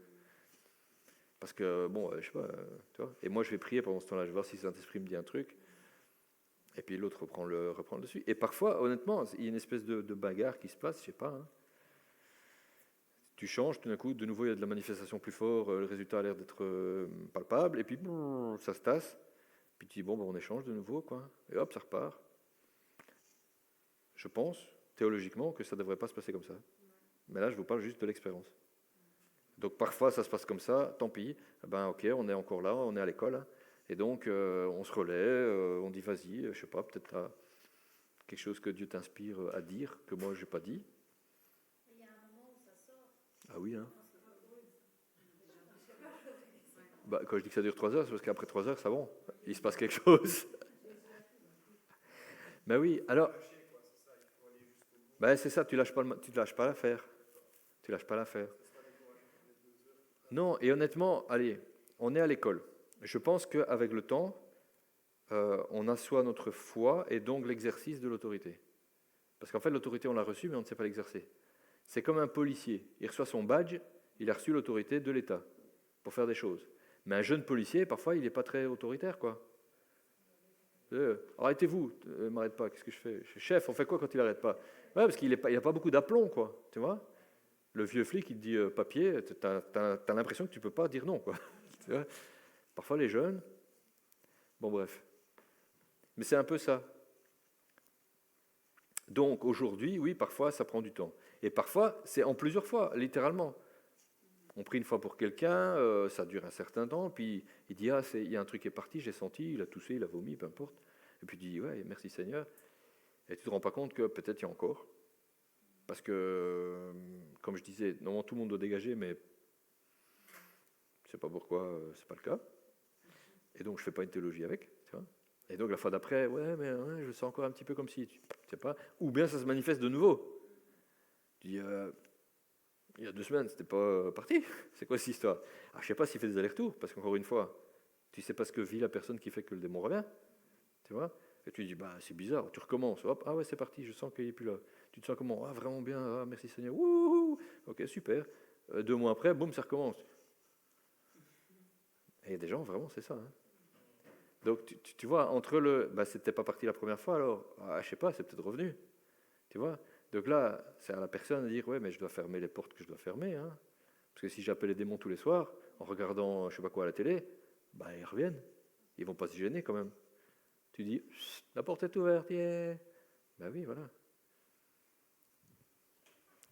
Speaker 1: Parce que, bon, je sais pas, tu vois. Et moi, je vais prier pendant ce temps-là, je vais voir si Saint-Esprit me dit un truc. Et puis l'autre reprend le dessus. Et parfois, honnêtement, il y a une espèce de bagarre qui se passe, je sais pas. Tu changes, tout d'un coup, de nouveau, il y a de la manifestation plus fort, le résultat a l'air d'être palpable, et puis ça se tasse. Puis tu dis, bon, on échange de nouveau, quoi. Et hop, ça repart. Je pense, théologiquement, que ça ne devrait pas se passer comme ça. Mais là, je vous parle juste de l'expérience. Donc parfois, ça se passe comme ça, tant pis. Ok, on est encore là, on est à l'école. Et donc, on se relaie, on dit, vas-y, je sais pas, peut-être tu as quelque chose que Dieu t'inspire à dire, que moi, je n'ai pas dit.
Speaker 4: Il y a un moment où ça sort.
Speaker 1: Ah oui, quand je dis que ça dure 3 heures, c'est parce qu'après 3 heures, ça va. Il se passe quelque chose. Mais oui, alors... c'est ça, tu lâches pas l'affaire. Tu lâches pas l'affaire. Non, et honnêtement, allez, on est à l'école. Je pense qu'avec le temps, on assoit notre foi et donc l'exercice de l'autorité. Parce qu'en fait, l'autorité, on l'a reçue, mais on ne sait pas l'exercer. C'est comme un policier. Il reçoit son badge, il a reçu l'autorité de l'État pour faire des choses. Mais un jeune policier, parfois, il n'est pas très autoritaire, quoi. Arrêtez-vous, ne m'arrête pas, qu'est-ce que je fais? Chef, on fait quoi quand il n'arrête pas? Ouais, parce qu'il n'a pas beaucoup d'aplomb, quoi, tu vois. Le vieux flic, il te dit papier, tu as l'impression que tu ne peux pas dire non, quoi. Tu vois. Parfois, les jeunes, bon, bref. Mais c'est un peu ça. Donc, aujourd'hui, oui, parfois, ça prend du temps. Et parfois, c'est en plusieurs fois, littéralement. On prie une fois pour quelqu'un, ça dure un certain temps, puis il dit, il y a un truc qui est parti, j'ai senti, il a toussé, il a vomi, peu importe. Et puis il dit, ouais, merci Seigneur. Et tu ne te rends pas compte que peut-être il y a encore. Parce que, comme je disais, normalement tout le monde doit dégager, mais je ne sais pas pourquoi ce n'est pas le cas. Et donc je ne fais pas une théologie avec. Tu vois. Et donc la fois d'après, ouais, je sens encore un petit peu comme si, tu sais pas. Ou bien ça se manifeste de nouveau. Tu dis, il y a 2 semaines, c'était pas parti. C'est quoi cette histoire? Je ne sais pas s'il fait des allers-retours, parce qu'encore une fois, tu ne sais pas ce que vit la personne qui fait que le démon revient. Tu vois. Et tu dis, c'est bizarre, tu recommences. Hop, ah ouais, c'est parti, je sens qu'il n'est plus là. Tu te sens comment? Ah, vraiment bien, ah, merci Seigneur. Wouhou. Ok, super. 2 mois après, boum, ça recommence. Et il y a des gens, vraiment, c'est ça. Hein. Donc, tu vois, entre le... Bah, c'était pas parti la première fois, alors, ah, je sais pas, c'est peut-être revenu. Tu vois? Donc là, c'est à la personne de dire, ouais, mais je dois fermer les portes que je dois fermer. Hein. Parce que si j'appelle les démons tous les soirs, en regardant, je sais pas quoi, à la télé, bah, ils reviennent. Ils vont pas se gêner quand même. Tu dis, la porte est ouverte, yeah. Ben oui, voilà.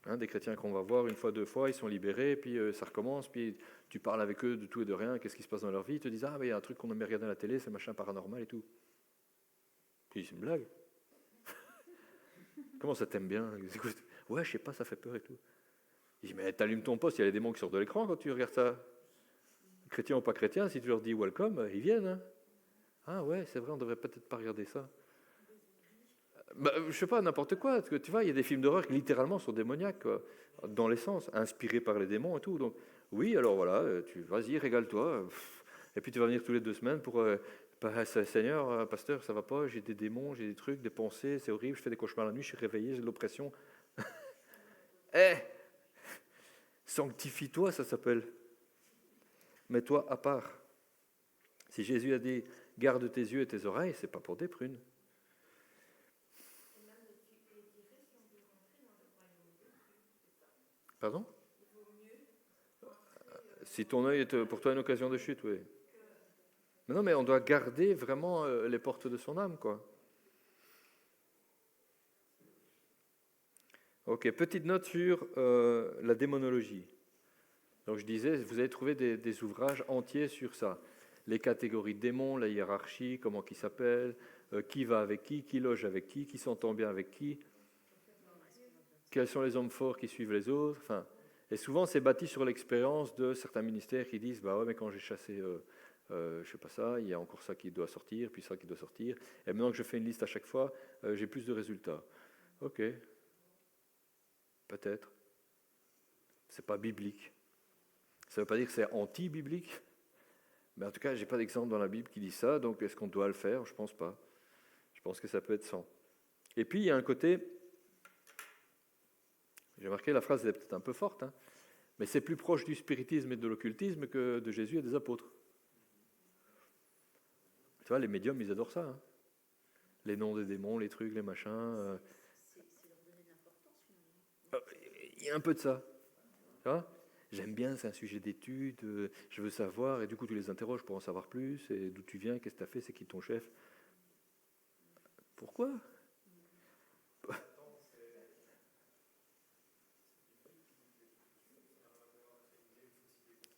Speaker 1: Hein, des chrétiens qu'on va voir une fois, 2 fois, ils sont libérés, puis ça recommence, puis tu parles avec eux de tout et de rien, qu'est-ce qui se passe dans leur vie, ils te disent, ah, mais il y a un truc qu'on aime regarder à la télé, c'est machin paranormal et tout. Tu dis, c'est une blague. Comment ça t'aime bien? Écoute, ouais, je sais pas, ça fait peur et tout. Je dis, mais t'allumes ton poste, il y a les démons qui sortent de l'écran quand tu regardes ça. Chrétiens ou pas chrétiens, si tu leur dis welcome, ils viennent. Hein. Ah ouais, c'est vrai, on devrait peut-être pas regarder ça. Bah, je sais pas, n'importe quoi. Parce que, tu vois, il y a des films d'horreur qui littéralement sont démoniaques, quoi, dans l'essence, inspirés par les démons et tout. Donc, oui, alors voilà, tu vas-y, régale-toi. Et puis tu vas venir tous les 2 semaines pour Seigneur, pasteur, ça va pas, j'ai des démons, j'ai des trucs, des pensées, c'est horrible, je fais des cauchemars la nuit, je suis réveillé, j'ai de l'oppression. Sanctifie-toi, ça s'appelle. Mets-toi à part. Si Jésus a dit garde tes yeux et tes oreilles, c'est pas pour des prunes. Pardon? Si ton œil est pour toi une occasion de chute, oui. Mais non, mais on doit garder vraiment les portes de son âme, quoi. Ok, petite note sur la démonologie. Donc je disais, vous avez trouvé des ouvrages entiers sur ça. Les catégories de démons, la hiérarchie, comment qui s'appelle, qui va avec qui loge avec qui s'entend bien avec qui, quels sont les hommes forts qui suivent les autres. Enfin, et souvent c'est bâti sur l'expérience de certains ministères qui disent, bah ouais, mais quand j'ai chassé, je sais pas ça, il y a encore ça qui doit sortir, puis ça qui doit sortir. Et maintenant que je fais une liste à chaque fois, j'ai plus de résultats. Ok, peut-être. C'est pas biblique. Ça ne veut pas dire que c'est anti-biblique, mais en tout cas, je n'ai pas d'exemple dans la Bible qui dit ça, donc est-ce qu'on doit le faire? Je ne pense pas. Je pense que ça peut être sans. Et puis, il y a un côté, j'ai marqué, la phrase est peut-être un peu forte, hein, mais c'est plus proche du spiritisme et de l'occultisme que de Jésus et des apôtres. Tu vois, les médiums, ils adorent ça. Hein. Les noms des démons, les trucs, les machins. Il y a un peu de ça. Tu vois? J'aime bien, c'est un sujet d'étude, je veux savoir, et du coup tu les interroges pour en savoir plus, et d'où tu viens, qu'est-ce que tu as fait, c'est qui ton chef? Pourquoi?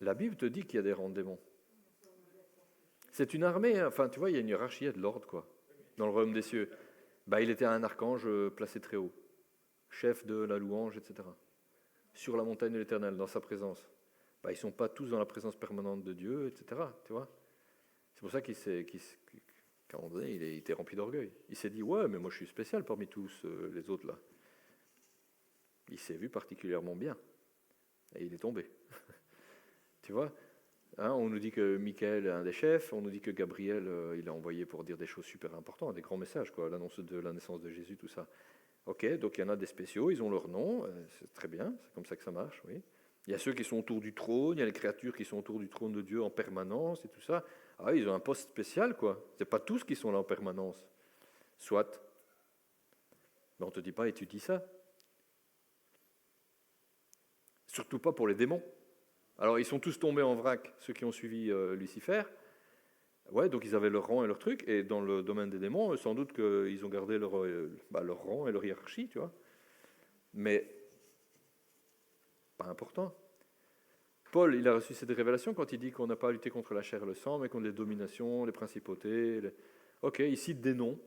Speaker 1: La Bible te dit qu'il y a des rangs de démons. C'est une armée, hein. Enfin tu vois, il y a une hiérarchie, il y a de l'ordre, quoi, dans le royaume des cieux. Bah, il était un archange placé très haut, chef de la louange, etc. Sur la montagne de l'Éternel, dans sa présence. Bah, ils ne sont pas tous dans la présence permanente de Dieu, etc. Tu vois? C'est pour ça qu'à un moment donné, il était rempli d'orgueil. Il s'est dit, ouais, mais moi je suis spécial parmi tous les autres là. Il s'est vu particulièrement bien. Et il est tombé. Tu vois? Hein, on nous dit que Michael est un des chefs, on nous dit que Gabriel, il a envoyé pour dire des choses super importantes, des grands messages, quoi, l'annonce de la naissance de Jésus, tout ça. Ok, donc il y en a des spéciaux, ils ont leur nom, c'est très bien, c'est comme ça que ça marche, oui. Il y a ceux qui sont autour du trône, il y a les créatures qui sont autour du trône de Dieu en permanence et tout ça. Ah, ils ont un poste spécial, quoi. C'est pas tous qui sont là en permanence. Soit. Mais on ne te dit pas étudie ça. Surtout pas pour les démons. Alors, ils sont tous tombés en vrac, ceux qui ont suivi Lucifer. Ouais, donc ils avaient leur rang et leur truc. Et dans le domaine des démons, sans doute qu'ils ont gardé leur rang et leur hiérarchie, tu vois. Mais pas important. Paul, il a reçu cette révélation quand il dit qu'on n'a pas à lutter contre la chair et le sang, mais contre les dominations, les principautés. Ok, il cite des noms.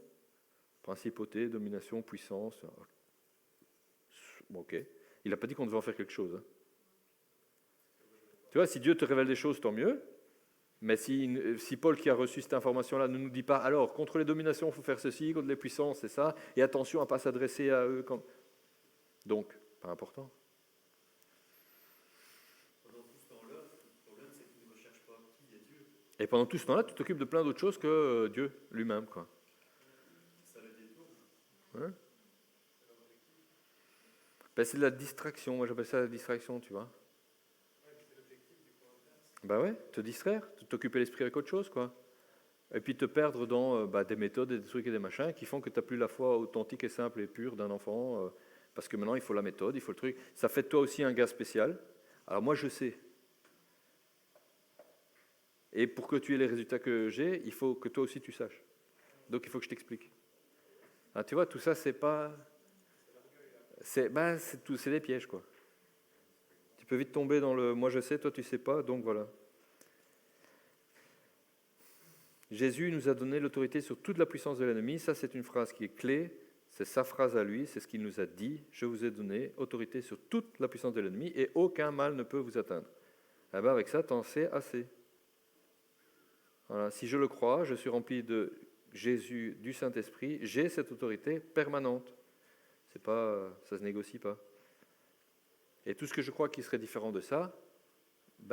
Speaker 1: Principauté, domination, puissance. Ok. Il n'a pas dit qu'on devait en faire quelque chose. Hein. Tu vois, si Dieu te révèle des choses, tant mieux. Mais si Paul, qui a reçu cette information-là, ne nous dit pas, alors, contre les dominations, il faut faire ceci, contre les puissances, c'est ça, et attention à ne pas s'adresser à eux. Donc, pas important. Et pendant tout ce temps-là, tu t'occupes de plein d'autres choses que Dieu lui-même, quoi. Ça le détourne. Hein? Ben, c'est de la distraction, moi j'appelle ça la distraction, tu vois. Bah ouais, te distraire, t'occuper l'esprit avec autre chose, quoi. Et puis te perdre dans des méthodes et des trucs et des machins qui font que tu n'as plus la foi authentique et simple et pure d'un enfant, parce que maintenant il faut la méthode, il faut le truc. Ça fait de toi aussi un gars spécial. Alors moi je sais. Et pour que tu aies les résultats que j'ai, il faut que toi aussi tu saches. Donc il faut que je t'explique. Ah, tu vois, tout ça c'est pas... c'est des pièges, quoi. Tu peux vite tomber dans le moi je sais, toi tu sais pas, donc voilà. Jésus nous a donné l'autorité sur toute la puissance de l'ennemi. Ça, c'est une phrase qui est clé. C'est sa phrase à lui. C'est ce qu'il nous a dit. Je vous ai donné autorité sur toute la puissance de l'ennemi et aucun mal ne peut vous atteindre. Eh bien, avec ça, t'en sais assez. Voilà. Si je le crois, je suis rempli de Jésus, du Saint-Esprit. J'ai cette autorité permanente. C'est pas, ça se négocie pas. Et tout ce que je crois qui serait différent de ça,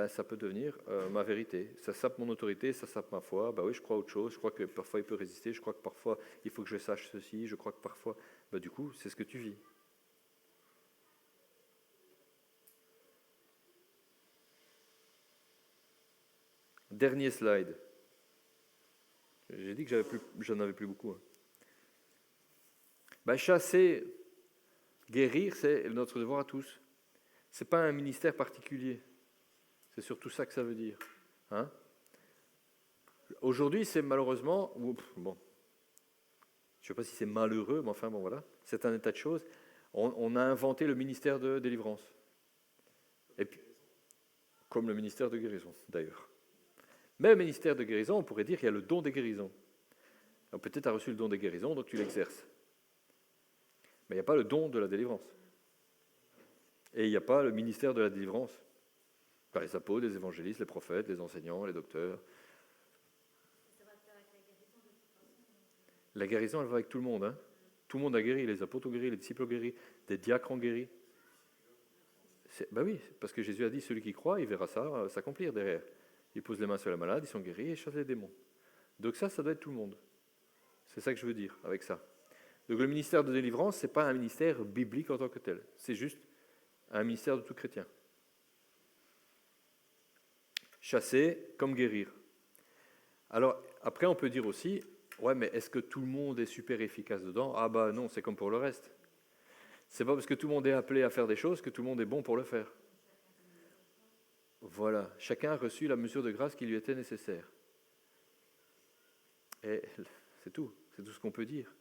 Speaker 1: ça peut devenir ma vérité. Ça sape mon autorité, ça sape ma foi. Oui, je crois autre chose. Je crois que parfois il peut résister. Je crois que parfois il faut que je sache ceci. Je crois que parfois... du coup, c'est ce que tu vis. Dernier slide. J'ai dit que j'en avais plus beaucoup. Chasser, guérir, c'est notre devoir à tous. C'est pas un ministère particulier. C'est surtout ça que ça veut dire. Hein? Aujourd'hui, c'est malheureusement, je ne sais pas si c'est malheureux, mais enfin bon voilà, c'est un état de choses. On a inventé le ministère de délivrance. Et puis, comme le ministère de guérison, d'ailleurs. Mais le ministère de guérison, on pourrait dire qu'il y a le don des guérisons. Peut-être tu as reçu le don des guérisons, donc tu l'exerces. Mais il n'y a pas le don de la délivrance. Et il n'y a pas le ministère de la délivrance. Par les apôtres, les évangélistes, les prophètes, les enseignants, les docteurs. La guérison, elle va avec tout le monde. Hein. Tout le monde a guéri. Les apôtres ont guéri, les disciples ont guéri, des diacres ont guéri. Oui, parce que Jésus a dit, celui qui croit, il verra ça s'accomplir derrière. Il pose les mains sur les malades, ils sont guéris et chassent les démons. Donc ça doit être tout le monde. C'est ça que je veux dire avec ça. Donc le ministère de délivrance, ce n'est pas un ministère biblique en tant que tel. C'est juste un ministère de tout chrétien. Chasser comme guérir. Alors, après, on peut dire aussi, ouais, mais est-ce que tout le monde est super efficace dedans ? Ah non, c'est comme pour le reste. C'est pas parce que tout le monde est appelé à faire des choses que tout le monde est bon pour le faire. Voilà, chacun a reçu la mesure de grâce qui lui était nécessaire. Et c'est tout ce qu'on peut dire.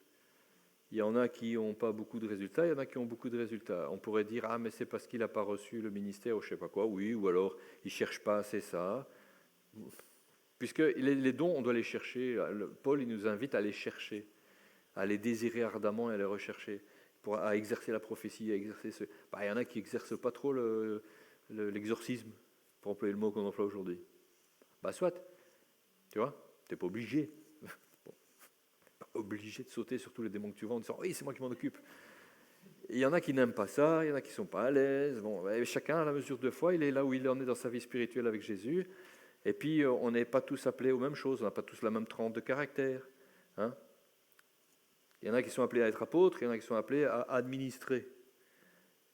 Speaker 1: Il y en a qui n'ont pas beaucoup de résultats, il y en a qui ont beaucoup de résultats. On pourrait dire, ah mais c'est parce qu'il n'a pas reçu le ministère ou je ne sais pas quoi, oui, ou alors il ne cherche pas assez ça. Puisque les dons, on doit les chercher. Paul, il nous invite à les chercher, à les désirer ardemment et à les rechercher, à exercer la prophétie, à exercer ce... il y en a qui n'exercent pas trop l'exorcisme, pour employer le mot qu'on emploie aujourd'hui. Soit, tu vois, tu n'es pas obligé. Obligé de sauter sur tous les démons que tu vois en disant « Oui, c'est moi qui m'en occupe ». Il y en a qui n'aiment pas ça, il y en a qui ne sont pas à l'aise. Chacun, à la mesure de foi, il est là où il en est dans sa vie spirituelle avec Jésus. Et puis, on n'est pas tous appelés aux mêmes choses, on n'a pas tous la même trempe de caractère. Hein. Il y en a qui sont appelés à être apôtres, il y en a qui sont appelés à administrer.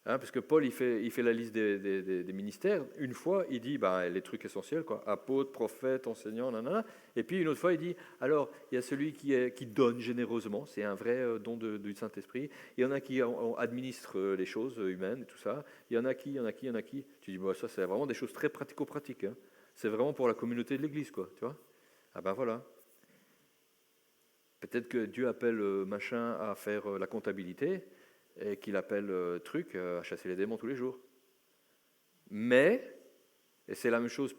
Speaker 1: Hein, parce que Paul, il fait la liste des ministères. Une fois, il dit les trucs essentiels, quoi. Apôtre, prophète, enseignant, nanana. Et puis une autre fois, il dit, alors, il y a celui qui donne généreusement, c'est un vrai don du Saint-Esprit. Il y en a qui administrent les choses humaines et tout ça. Il y en a qui. Tu dis, ça, c'est vraiment des choses très pratico-pratiques. Hein. C'est vraiment pour la communauté de l'Église, quoi. Tu vois ? Voilà. Peut-être que Dieu appelle machin à faire la comptabilité, et qu'il appelle truc à chasser les démons tous les jours. Mais, et c'est la même chose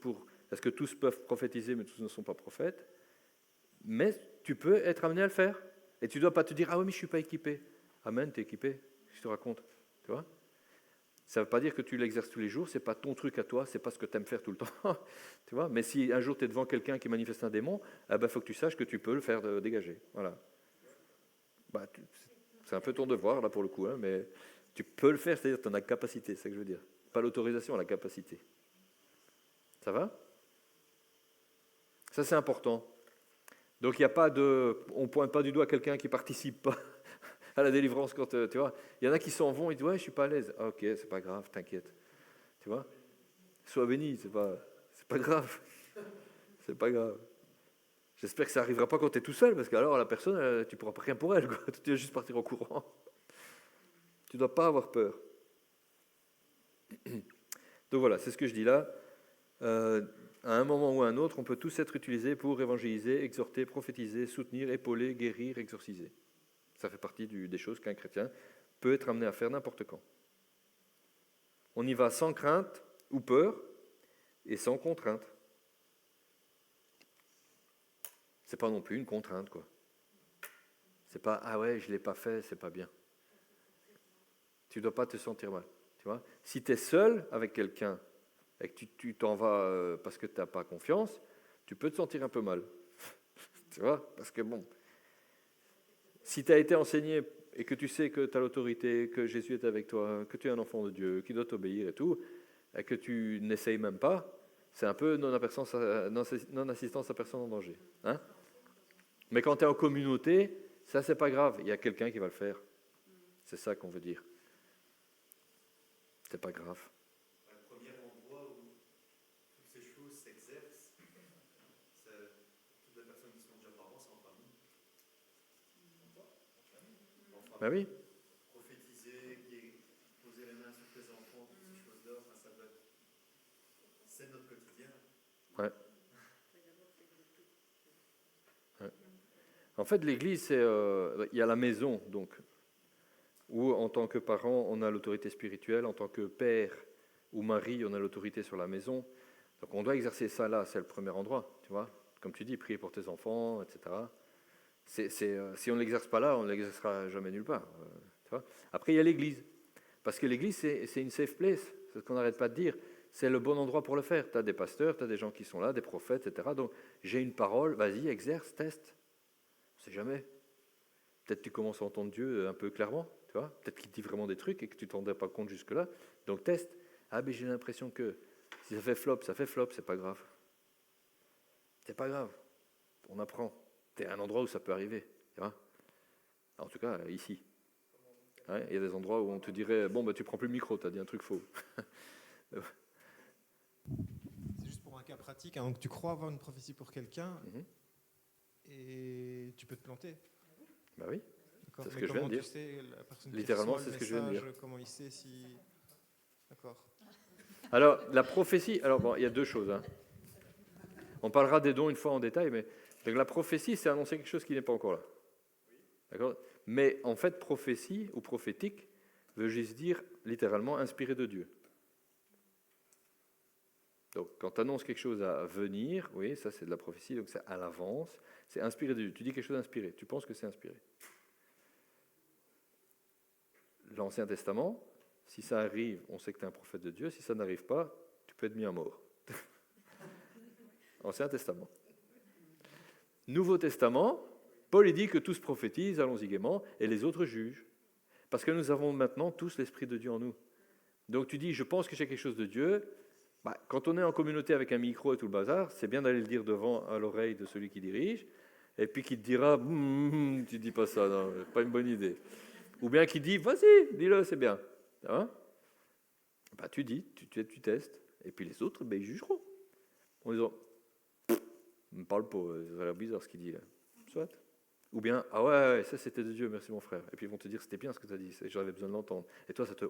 Speaker 1: parce que tous peuvent prophétiser, mais tous ne sont pas prophètes, mais tu peux être amené à le faire. Et tu ne dois pas te dire, ah oui, mais je ne suis pas équipé. Amen, tu es équipé, je te raconte. Tu vois ? Ça ne veut pas dire que tu l'exerces tous les jours, ce n'est pas ton truc à toi, ce n'est pas ce que tu aimes faire tout le temps. Tu vois ? Mais si un jour tu es devant quelqu'un qui manifeste un démon, faut que tu saches que tu peux le faire dégager. Voilà. C'est un peu ton devoir, là, pour le coup, hein, mais tu peux le faire, c'est-à-dire que tu en as la capacité, c'est ça que je veux dire. Pas l'autorisation, la capacité. Ça va ? Ça, c'est important. Donc, il n'y a pas on ne pointe pas du doigt quelqu'un qui ne participe pas à la délivrance quand tu vois. Il y en a qui s'en vont, ils disent ouais, je suis pas à l'aise. Ah, ok, c'est pas grave, t'inquiète. Tu vois. Sois béni, c'est pas grave. C'est pas grave. J'espère que ça n'arrivera pas quand tu es tout seul, parce qu'alors la personne, tu ne pourras pas rien pour elle. Quoi. Tu vas juste partir en courant. Tu ne dois pas avoir peur. Donc voilà, c'est ce que je dis là. À un moment ou à un autre, on peut tous être utilisés pour évangéliser, exhorter, prophétiser, soutenir, épauler, guérir, exorciser. Ça fait partie des choses qu'un chrétien peut être amené à faire n'importe quand. On y va sans crainte ou peur et sans contrainte. C'est pas non plus une contrainte, quoi. C'est pas ah ouais, je l'ai pas fait, c'est pas bien. Tu dois pas te sentir mal, tu vois. Si tu es seul avec quelqu'un et que tu t'en vas parce que tu n'as pas confiance, tu peux te sentir un peu mal. Tu vois, parce que bon, si tu as été enseigné et que tu sais que tu as l'autorité, que Jésus est avec toi, que tu es un enfant de Dieu, qui doit t'obéir et tout, et que tu n'essayes même pas, c'est un peu non-assistance à personne en danger. Hein? Mais quand tu es en communauté, ça, c'est pas grave. Il y a quelqu'un qui va le faire. C'est ça qu'on veut dire. C'est pas grave.
Speaker 5: Le premier endroit où toutes ces choses s'exercent, c'est toutes les personnes qui sont déjà parents, c'est en famille.
Speaker 1: Ben oui.
Speaker 5: Prophétiser, poser les mains sur tes enfants, toutes ces choses-là, ça doit être... C'est notre quotidien.
Speaker 1: Ouais. En fait, l'Église, il y a la maison, donc, où en tant que parent, on a l'autorité spirituelle, en tant que père ou mari, on a l'autorité sur la maison. Donc on doit exercer ça là, c'est le premier endroit, tu vois. Comme tu dis, prier pour tes enfants, etc. Si on ne l'exerce pas là, on ne l'exercera jamais nulle part. Tu vois. Après, il y a l'Église. Parce que l'Église, c'est une safe place, c'est ce qu'on n'arrête pas de dire. C'est le bon endroit pour le faire. Tu as des pasteurs, tu as des gens qui sont là, des prophètes, etc. Donc j'ai une parole, vas-y, exerce, teste. On ne sait jamais. Peut-être tu commences à entendre Dieu un peu clairement, tu vois. Peut-être qu'il te dit vraiment des trucs et que tu ne t'en rendais pas compte jusque-là. Donc teste. Ah, mais j'ai l'impression que si ça fait flop, c'est pas grave. C'est pas grave. On apprend. Tu es à un endroit où ça peut arriver, tu vois. En tout cas, ici. Ouais, il y a des endroits où on te dirait, bon, bah, tu prends plus le micro, tu as dit un truc faux.
Speaker 2: C'est juste pour un cas pratique. Hein. Donc tu crois avoir une prophétie pour quelqu'un et tu peux te planter.
Speaker 1: Bah oui.
Speaker 2: D'accord.
Speaker 1: C'est ce
Speaker 2: Mais
Speaker 1: que je viens de
Speaker 2: comment
Speaker 1: dire.
Speaker 2: tu sais, la personne qui
Speaker 1: Littéralement,
Speaker 2: reçoit le
Speaker 1: c'est ce que je viens de
Speaker 2: message,
Speaker 1: dire.
Speaker 2: comment il sait si... D'accord.
Speaker 1: Alors, la prophétie, alors bon, il y a deux choses. Hein. On parlera des dons une fois en détail, mais donc, la prophétie, c'est annoncer quelque chose qui n'est pas encore là. D'accord ? Mais en fait, prophétie ou prophétique veut juste dire littéralement inspiré de Dieu. Donc, quand tu annonces quelque chose à venir, oui, ça c'est de la prophétie, donc c'est à l'avance, c'est inspiré de Dieu. Tu dis quelque chose d'inspiré, tu penses que c'est inspiré. L'Ancien Testament, si ça arrive, on sait que tu es un prophète de Dieu. Si ça n'arrive pas, tu peux être mis à mort. Ancien Testament. Nouveau Testament, Paul dit que tous prophétisent, allons-y gaiement, et les autres jugent. Parce que nous avons maintenant tous l'Esprit de Dieu en nous. Donc tu dis, je pense que j'ai quelque chose de Dieu. Bah, quand on est en communauté avec un micro et tout le bazar, c'est bien d'aller le dire devant à l'oreille de celui qui dirige, et puis qui te dira, tu dis pas ça, non, pas une bonne idée. Ou bien qui dit, vas-y, dis-le, c'est bien. Hein? Bah, tu dis, tu testes, et puis les autres, ils jugeront. En disant, ne me parle pas, ça a l'air bizarre ce qu'il dit là. Soit. Ou bien, ah ouais, ça c'était de Dieu, merci mon frère. Et puis ils vont te dire, c'était bien ce que tu as dit, j'avais besoin de l'entendre. Et toi, ça te,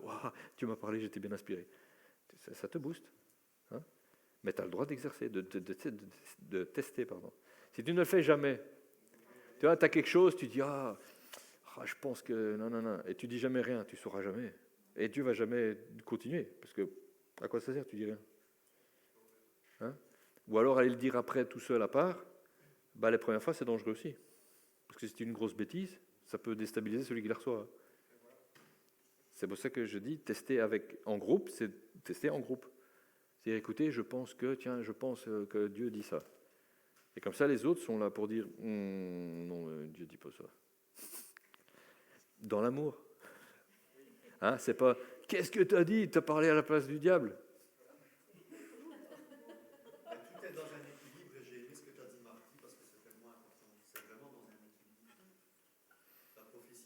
Speaker 1: tu m'as parlé, j'étais bien inspiré. Ça te booste. Hein? Mais tu as le droit d'exercer, de tester, pardon. Si tu ne le fais jamais, tu vois, tu as quelque chose, tu dis, je pense que, non, et tu dis jamais rien, tu ne sauras jamais. Et Dieu ne va jamais continuer, parce que, à quoi ça sert, tu dis rien. Hein? Ou alors aller le dire après tout seul à part, les premières fois c'est dangereux aussi. Parce que si c'est une grosse bêtise, ça peut déstabiliser celui qui la reçoit. C'est pour ça que je dis, tester en groupe, c'est tester en groupe. C'est-à-dire, écoutez, je pense que Dieu dit ça. Et comme ça, les autres sont là pour dire, non, Dieu ne dit pas ça. Dans l'amour. Hein, c'est pas, qu'est-ce que tu as dit? Tu as parlé à la place du diable.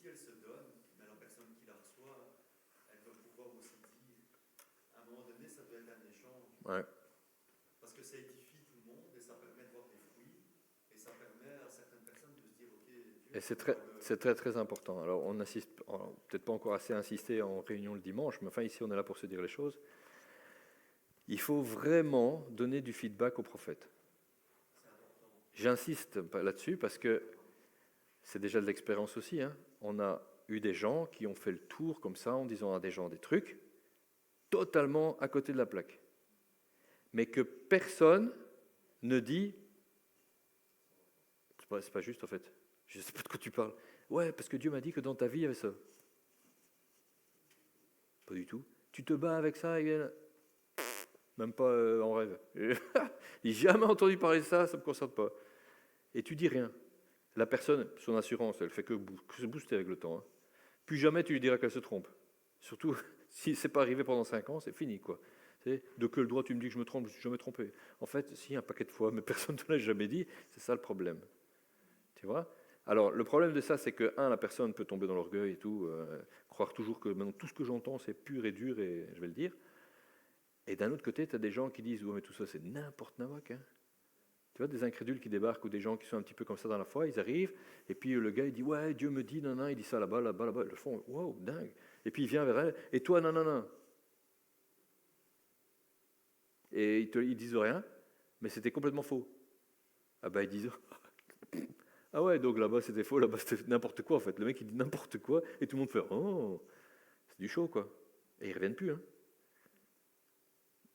Speaker 5: si elle se donne, mais la personne qui la reçoit, elle va pouvoir aussi dire, à un moment donné, ça doit être un échange.
Speaker 1: Ouais.
Speaker 5: Parce que ça édifie tout le monde et ça permet de voir des fruits et ça permet à certaines personnes de se dire, ok, Dieu,
Speaker 1: Et c'est très très important. Alors on insiste, peut-être pas encore assez insisté en réunion le dimanche, mais enfin ici on est là pour se dire les choses. Il faut vraiment donner du feedback au prophète. J'insiste là-dessus parce que c'est déjà de l'expérience aussi. Hein. On a eu des gens qui ont fait le tour comme ça en disant à des gens des trucs totalement à côté de la plaque. Mais que personne ne dit c'est pas juste en fait. Je ne sais pas de quoi tu parles. Ouais, parce que Dieu m'a dit que dans ta vie, il y avait ça. Pas du tout. Tu te bats avec ça, même pas en rêve. J'ai jamais entendu parler de ça, ça ne me concerne pas. Et tu dis rien. La personne, son assurance, elle fait que se booster avec le temps. Hein. Plus jamais tu lui diras qu'elle se trompe. Surtout si c'est pas arrivé pendant 5 ans, c'est fini quoi. C'est de quel droit tu me dis que je me trompe, je ne suis jamais trompé. En fait, si, un paquet de fois, mais personne ne te l'a jamais dit, c'est ça le problème. Tu vois ? Alors, le problème de ça, c'est que, la personne peut tomber dans l'orgueil et tout, croire toujours que maintenant, tout ce que j'entends, c'est pur et dur, et je vais le dire. Et d'un autre côté, tu as des gens qui disent, mais tout ça, c'est n'importe nawak. Hein. Tu vois, des incrédules qui débarquent ou des gens qui sont un petit peu comme ça dans la foi, ils arrivent, et puis le gars, il dit, ouais, Dieu me dit, non, non, il dit ça là-bas, là-bas, là-bas. Ils le font, wow, dingue. Et puis il vient vers elle, et toi, non, non, non. Et ils disent rien, mais c'était complètement faux. Ah ben, ils disent, ah ouais, donc là-bas c'était faux, là-bas c'était n'importe quoi en fait. Le mec il dit n'importe quoi et tout le monde fait oh, c'est du show quoi. Et ils reviennent plus. Hein.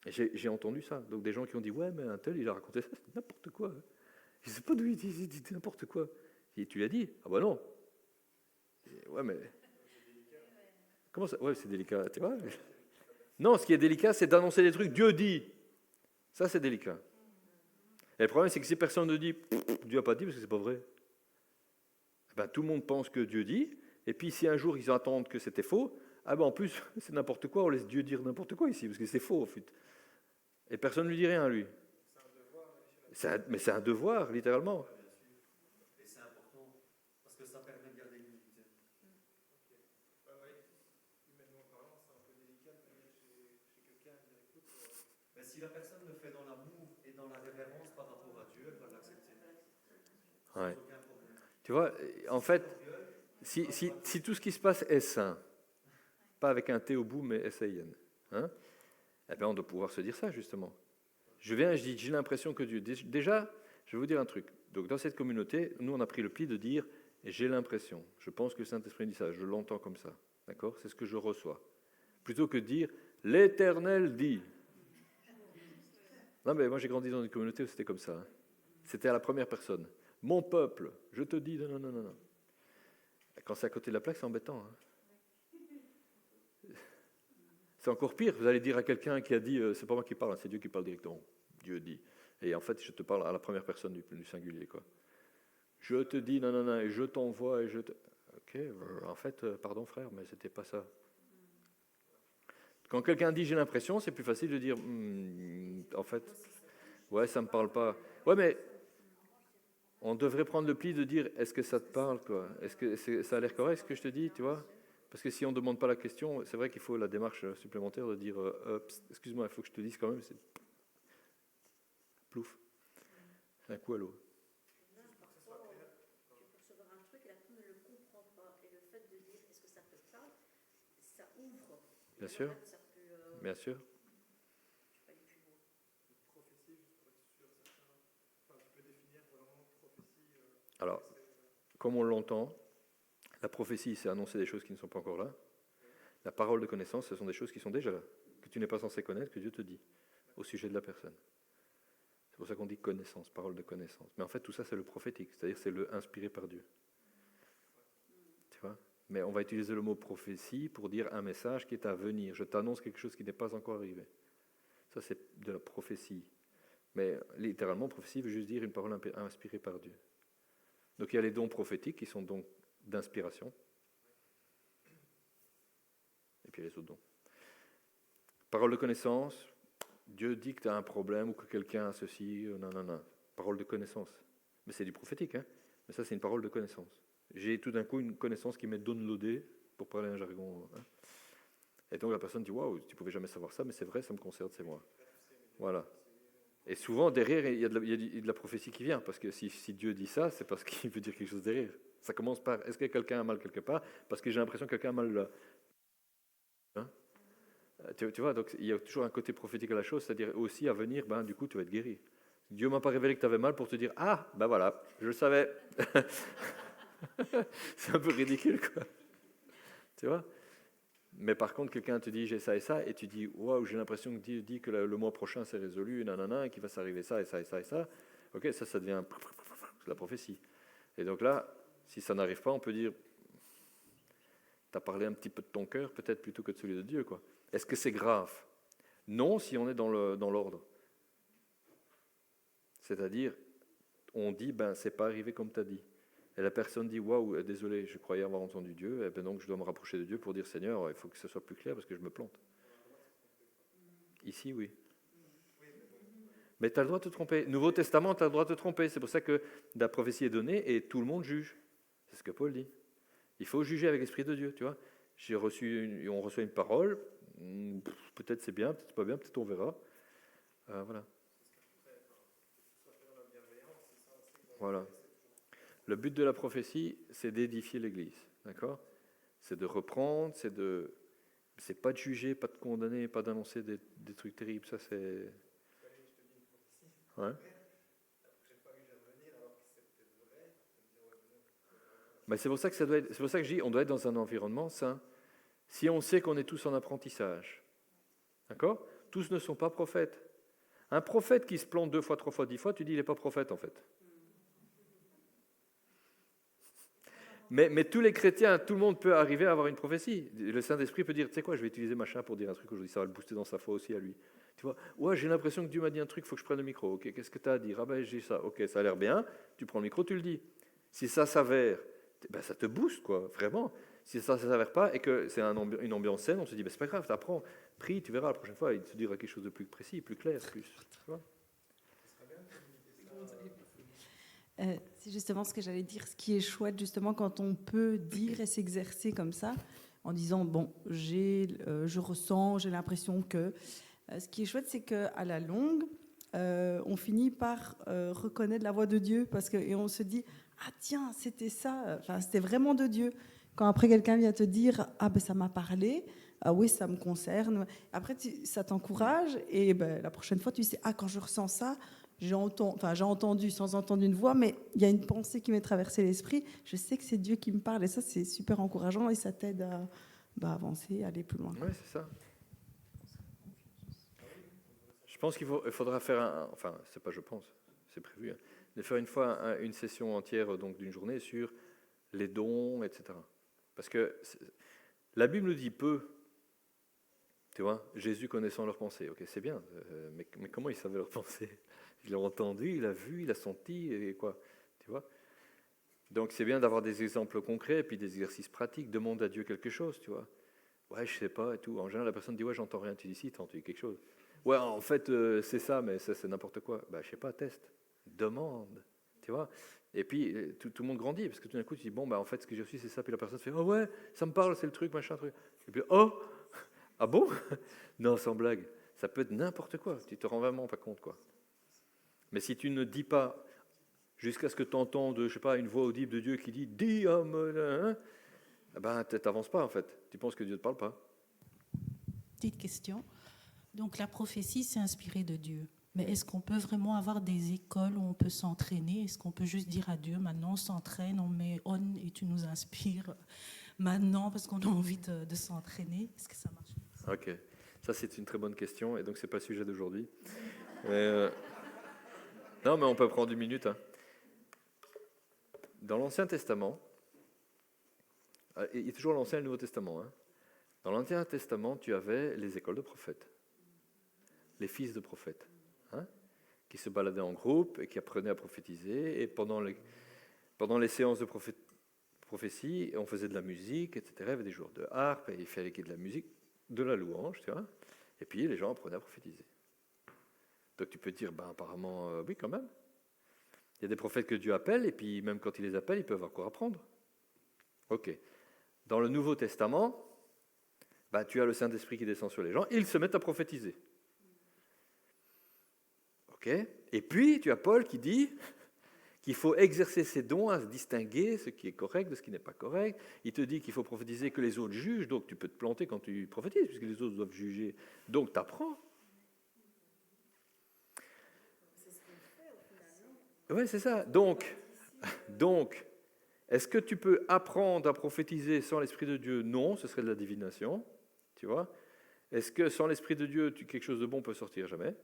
Speaker 1: Et j'ai entendu ça. Donc des gens qui ont dit ouais, mais un tel il a raconté ça, c'est n'importe quoi. Je sais pas d'où il dit n'importe quoi. Et tu l'as dit? Ah bah non. Et ouais, mais. Comment ça? Ouais, c'est délicat, tu vois. Non, ce qui est délicat, c'est d'annoncer des trucs. Dieu dit. Ça, c'est délicat. Et le problème, c'est que si personne ne dit Dieu n'a pas dit, parce que c'est pas vrai. Ben, tout le monde pense que Dieu dit, et puis si un jour ils entendent que c'était faux, ah ben en plus c'est n'importe quoi, on laisse Dieu dire n'importe quoi ici, parce que c'est faux en fait. Et personne ne lui dit rien à lui. Mais c'est un devoir, littéralement.
Speaker 5: et c'est important parce que ça permet de garder l'unité. Mais si la personne le fait dans l'amour et dans la révérence par rapport à Dieu, elle va l'accepter.
Speaker 1: Ouais.
Speaker 5: Aucun problème.
Speaker 1: Tu vois, en fait, si tout ce qui se passe est sain, pas avec un T au bout, mais S-A-I-N, hein, eh bien on doit pouvoir se dire ça, justement. Je viens et je dis, j'ai l'impression que Dieu... Déjà, je vais vous dire un truc. Donc, dans cette communauté, nous, on a pris le pli de dire, j'ai l'impression, je pense que le Saint-Esprit dit ça, je l'entends comme ça, d'accord ? C'est ce que je reçois. Plutôt que de dire, l'Éternel dit. Non, mais moi, j'ai grandi dans une communauté où c'était comme ça. Hein. C'était à la première personne. Mon peuple, je te dis, non, non, non, non. Quand c'est à côté de la plaque, c'est embêtant. Hein. C'est encore pire, vous allez dire à quelqu'un qui a dit, c'est pas moi qui parle, hein, c'est Dieu qui parle directement. Dieu dit. Et en fait, je te parle à la première personne du singulier. Quoi. Je te dis, non, non, non, et je t'envoie, et je te... Ok, en fait, pardon frère, mais c'était pas ça. Quand quelqu'un dit j'ai l'impression, c'est plus facile de dire, en fait, ouais, ça me parle pas. Ouais, mais on devrait prendre le pli de dire, est-ce que ça te parle, quoi ? Est-ce que ça a l'air correct, ce que je te dis, tu vois ? Parce que si on ne demande pas la question, c'est vrai qu'il faut la démarche supplémentaire de dire excuse-moi, il faut que je te dise quand même, c'est plouf. C'est un coup à l'eau.
Speaker 4: Parfois, tu peux recevoir un truc et la personne ne le comprend pas. Et le fait de dire est-ce que ça te parle, ça ouvre.
Speaker 1: Bien sûr.
Speaker 4: Ça peut,
Speaker 1: Bien sûr.
Speaker 4: je sais pas, aller plus loin.
Speaker 2: Prophétie, juste pour être sûr, enfin, tu peux définir vraiment prophétie.
Speaker 1: Alors, comme on l'entend, la prophétie, c'est annoncer des choses qui ne sont pas encore là. La parole de connaissance, ce sont des choses qui sont déjà là, que tu n'es pas censé connaître, que Dieu te dit, au sujet de la personne. C'est pour ça qu'on dit connaissance, parole de connaissance. Mais en fait, tout ça, c'est le prophétique, c'est-à-dire c'est le inspiré par Dieu. Tu vois ? Mais on va utiliser le mot prophétie pour dire un message qui est à venir. Je t'annonce quelque chose qui n'est pas encore arrivé. Ça, c'est de la prophétie. Mais littéralement, prophétie veut juste dire une parole inspirée par Dieu. Donc il y a les dons prophétiques qui sont donc d'inspiration. Et puis les autres dons. Parole de connaissance, Dieu dit que tu as un problème ou que quelqu'un a ceci, non, non, non. Parole de connaissance. Mais c'est du prophétique, hein. Mais ça, c'est une parole de connaissance. J'ai tout d'un coup une connaissance qui m'est downloadée, pour parler un jargon. Hein. Et donc la personne dit, waouh, tu pouvais jamais savoir ça, mais c'est vrai, ça me concerne, c'est moi. Voilà. Et souvent, derrière, il y a de la prophétie qui vient, parce que si Dieu dit ça, c'est parce qu'il veut dire quelque chose derrière. Ça commence par, est-ce que quelqu'un a mal quelque part? Parce que j'ai l'impression que quelqu'un a mal là. Hein? Tu vois, donc il y a toujours un côté prophétique à la chose, c'est-à-dire aussi à venir, ben, du coup, tu vas être guéri. Dieu m'a pas révélé que tu avais mal pour te dire, ah, ben voilà, je le savais. C'est un peu ridicule, quoi. Tu vois? Mais par contre, quelqu'un te dit j'ai ça et ça, et tu dis waouh, j'ai l'impression que Dieu dit que le mois prochain c'est résolu, nanana, et qu'il va s'arriver ça et ça et ça et ça. Ok, ça devient la prophétie. Et donc là, si ça n'arrive pas, on peut dire tu as parlé un petit peu de ton cœur, peut-être plutôt que de celui de Dieu, quoi. Est-ce que c'est grave? Non, si on est dans l'ordre. C'est-à-dire, on dit ben c'est pas arrivé comme tu as dit. Et la personne dit waouh, désolé, je croyais avoir entendu Dieu, et ben donc je dois me rapprocher de Dieu pour dire Seigneur, il faut que ce soit plus clair parce que je me plante. Ici, oui. Mais tu as le droit de te tromper. Nouveau Testament, tu as le droit de te tromper. C'est pour ça que la prophétie est donnée et tout le monde juge. C'est ce que Paul dit. Il faut juger avec l'Esprit de Dieu, tu vois. On reçoit une parole, peut-être c'est bien, peut-être c'est pas bien, peut-être on verra. Voilà. Voilà. Le but de la prophétie, c'est d'édifier l'Église, d'accord? C'est de reprendre, c'est pas de juger, pas de condamner, pas d'annoncer des trucs terribles. Ça, c'est. Ouais. Mais c'est pour ça que c'est pour ça que je dis, on doit être dans un environnement sain. Si on sait qu'on est tous en apprentissage, d'accord? Tous ne sont pas prophètes. Un prophète qui se plante 2 fois, 3 fois, 10 fois, tu dis il n'est pas prophète en fait. Mais tous les chrétiens, tout le monde peut arriver à avoir une prophétie. Le Saint-Esprit peut dire, tu sais quoi, je vais utiliser machin pour dire un truc aujourd'hui, ça va le booster dans sa foi aussi à lui. Tu vois, ouais, j'ai l'impression que Dieu m'a dit un truc, il faut que je prenne le micro. Ok, qu'est-ce que tu as à dire? Ah ben j'ai ça, ok, ça a l'air bien, tu prends le micro, tu le dis. Si ça s'avère, ben, ça te booste, quoi, vraiment. Si ça ne s'avère pas et que c'est une ambiance saine, on se dit, ben, c'est pas grave, t'apprends, prie, tu verras la prochaine fois, il te dira quelque chose de plus précis, plus clair, plus. Tu vois.
Speaker 3: C'est justement ce que j'allais dire. Ce qui est chouette, justement, quand on peut dire et s'exercer comme ça, en disant, bon, je ressens, j'ai l'impression que... ce qui est chouette, c'est qu'à la longue, on finit par reconnaître la voix de Dieu, et on se dit, ah tiens, c'était ça, enfin, c'était vraiment de Dieu. Quand après quelqu'un vient te dire, ah ben ça m'a parlé, ah oui, ça me concerne. Après, ça t'encourage, et ben, la prochaine fois, tu sais, ah quand je ressens ça, j'ai entendu sans entendre une voix, mais il y a une pensée qui m'est traversée l'esprit. Je sais que c'est Dieu qui me parle, et ça, c'est super encourageant, et ça t'aide à avancer, à aller plus loin.
Speaker 1: Oui, c'est ça. Je pense qu'il faudra faire enfin, c'est pas je pense, c'est prévu, hein, de faire une fois une session entière donc d'une journée sur les dons, etc. Parce que la Bible nous dit peu, tu vois, Jésus connaissant leurs pensées, ok, c'est bien, mais comment il savait leurs pensées? Il l'a entendu, il l'a vu, il a senti, et quoi, tu vois? Donc c'est bien d'avoir des exemples concrets, et puis des exercices pratiques, demande à Dieu quelque chose, tu vois. Ouais, je sais pas, et tout. En général, la personne dit, ouais, j'entends rien, tu dis, si, t'as entendu quelque chose. Ouais, en fait, c'est ça, mais ça, c'est n'importe quoi. Bah, je sais pas, teste, demande, tu vois. Et puis, tout le monde grandit, parce que tout d'un coup, tu dis, bon, bah, en fait, ce que j'ai reçu, c'est ça. Puis la personne fait, oh ouais, ça me parle, c'est le truc, machin, truc. Et puis, oh, ah bon? Non, sans blague. Ça peut être n'importe quoi. Tu te rends vraiment pas compte, quoi. Mais si tu ne dis pas, jusqu'à ce que tu entendes, je sais pas, une voix audible de Dieu qui dit, dis, ben, tu n'avances pas, en fait. Tu penses que Dieu ne te parle pas.
Speaker 6: Petite question. Donc la prophétie, c'est inspiré de Dieu. Mais est-ce qu'on peut vraiment avoir des écoles où on peut s'entraîner? Est-ce qu'on peut juste dire à Dieu, maintenant on s'entraîne, on met on et tu nous inspires maintenant parce qu'on a envie de s'entraîner? Est-ce que ça marche?
Speaker 1: Ok, ça c'est une très bonne question et donc c'est pas le sujet d'aujourd'hui. Mais, non, mais on peut prendre une minute. Hein. Dans l'Ancien Testament, il y a toujours l'Ancien et le Nouveau Testament. Hein. Dans l'Ancien Testament, tu avais les écoles de prophètes, les fils de prophètes, hein, qui se baladaient en groupe et qui apprenaient à prophétiser. Et pendant les séances de prophétie, on faisait de la musique, etc. Il y avait des jours de harpe, et il fallait qu'il y ait de la musique, de la louange, tu vois. Et puis les gens apprenaient à prophétiser. Donc tu peux dire, apparemment, oui, quand même. Il y a des prophètes que Dieu appelle, et puis même quand il les appelle, ils peuvent encore apprendre. Ok. Dans le Nouveau Testament, tu as le Saint-Esprit qui descend sur les gens, ils se mettent à prophétiser. Ok. Et puis, tu as Paul qui dit qu'il faut exercer ses dons à se distinguer ce qui est correct de ce qui n'est pas correct. Il te dit qu'il faut prophétiser que les autres jugent, donc tu peux te planter quand tu prophétises, puisque les autres doivent juger. Donc, tu apprends. Oui, c'est ça. Donc, est-ce que tu peux apprendre à prophétiser sans l'Esprit de Dieu? Non, ce serait de la divination. Tu vois? Est-ce que sans l'Esprit de Dieu, quelque chose de bon peut sortir? Jamais.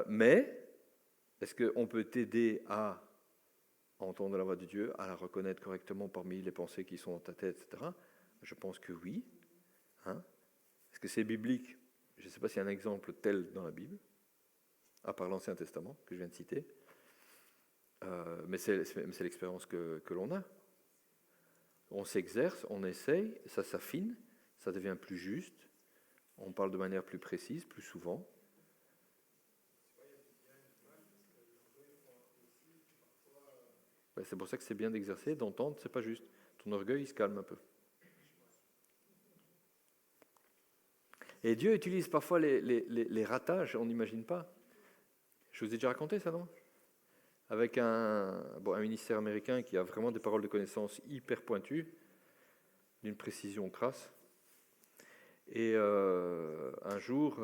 Speaker 1: Mais est-ce qu'on peut t'aider à entendre la voix de Dieu, à la reconnaître correctement parmi les pensées qui sont dans ta tête, etc. Je pense que oui. Est-ce que c'est biblique? Je ne sais pas s'il y a un exemple tel dans la Bible, à part l'Ancien Testament que je viens de citer. Mais c'est l'expérience que l'on a. On s'exerce, on essaye, ça s'affine, ça devient plus juste, on parle de manière plus précise, plus souvent. C'est pour ça que c'est bien d'exercer, d'entendre, c'est pas juste. Ton orgueil, il se calme un peu. Et Dieu utilise parfois les ratages, on n'imagine pas. Je vous ai déjà raconté ça, non? Avec un ministère américain qui a vraiment des paroles de connaissance hyper pointues, d'une précision crasse. Et un jour,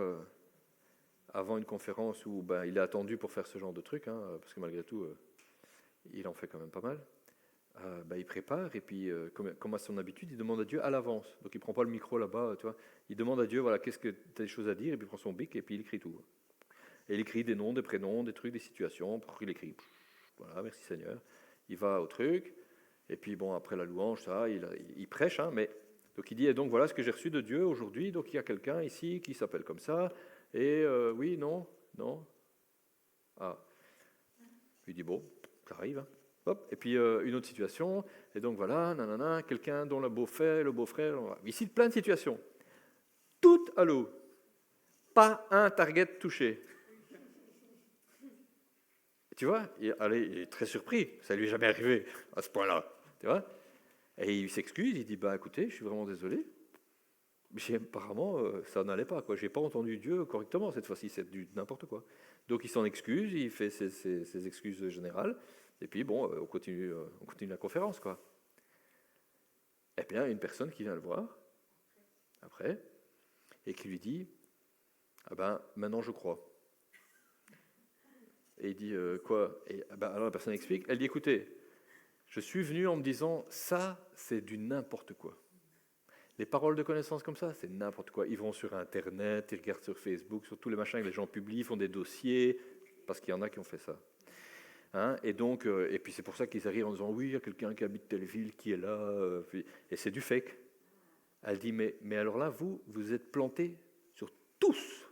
Speaker 1: avant une conférence où il est attendu pour faire ce genre de truc, parce que malgré tout, il en fait quand même pas mal, il prépare, et puis, comme à son habitude, il demande à Dieu à l'avance. Donc il ne prend pas le micro là-bas, tu vois. Il demande à Dieu, voilà, qu'est-ce que tu as des choses à dire, et puis il prend son bic, et puis il écrit tout. Et il écrit des noms, des prénoms, des trucs, des situations, il écrit, voilà, merci Seigneur. Il va au truc, et puis après la louange, ça, il prêche, mais donc il dit, et donc voilà ce que j'ai reçu de Dieu aujourd'hui, donc il y a quelqu'un ici qui s'appelle comme ça, et oui, non, il dit, bon, ça arrive, Hop, et puis une autre situation, et donc voilà, quelqu'un dont le beau-frère, il cite plein de situations, toutes à l'eau, pas un target touché. Tu vois, il est très surpris, ça lui est jamais arrivé à ce point-là, tu vois. Et il s'excuse, il dit, écoutez, je suis vraiment désolé, mais apparemment ça n'allait pas, quoi. J'ai pas entendu Dieu correctement cette fois-ci, c'est du n'importe quoi. Donc il s'en excuse, il fait ses excuses générales, et puis on continue la conférence, quoi. Eh bien, une personne qui vient le voir après et qui lui dit, maintenant je crois. Et il dit quoi? Et alors la personne explique, elle dit, écoutez, je suis venu en me disant, ça c'est du n'importe quoi. Les paroles de connaissance comme ça, c'est n'importe quoi. Ils vont sur Internet, ils regardent sur Facebook, sur tous les machins que les gens publient, ils font des dossiers, parce qu'il y en a qui ont fait ça. Et donc, et puis c'est pour ça qu'ils arrivent en disant, oui, il y a quelqu'un qui habite telle ville qui est là, et c'est du fake. Elle dit, mais alors là, vous êtes plantés sur tous.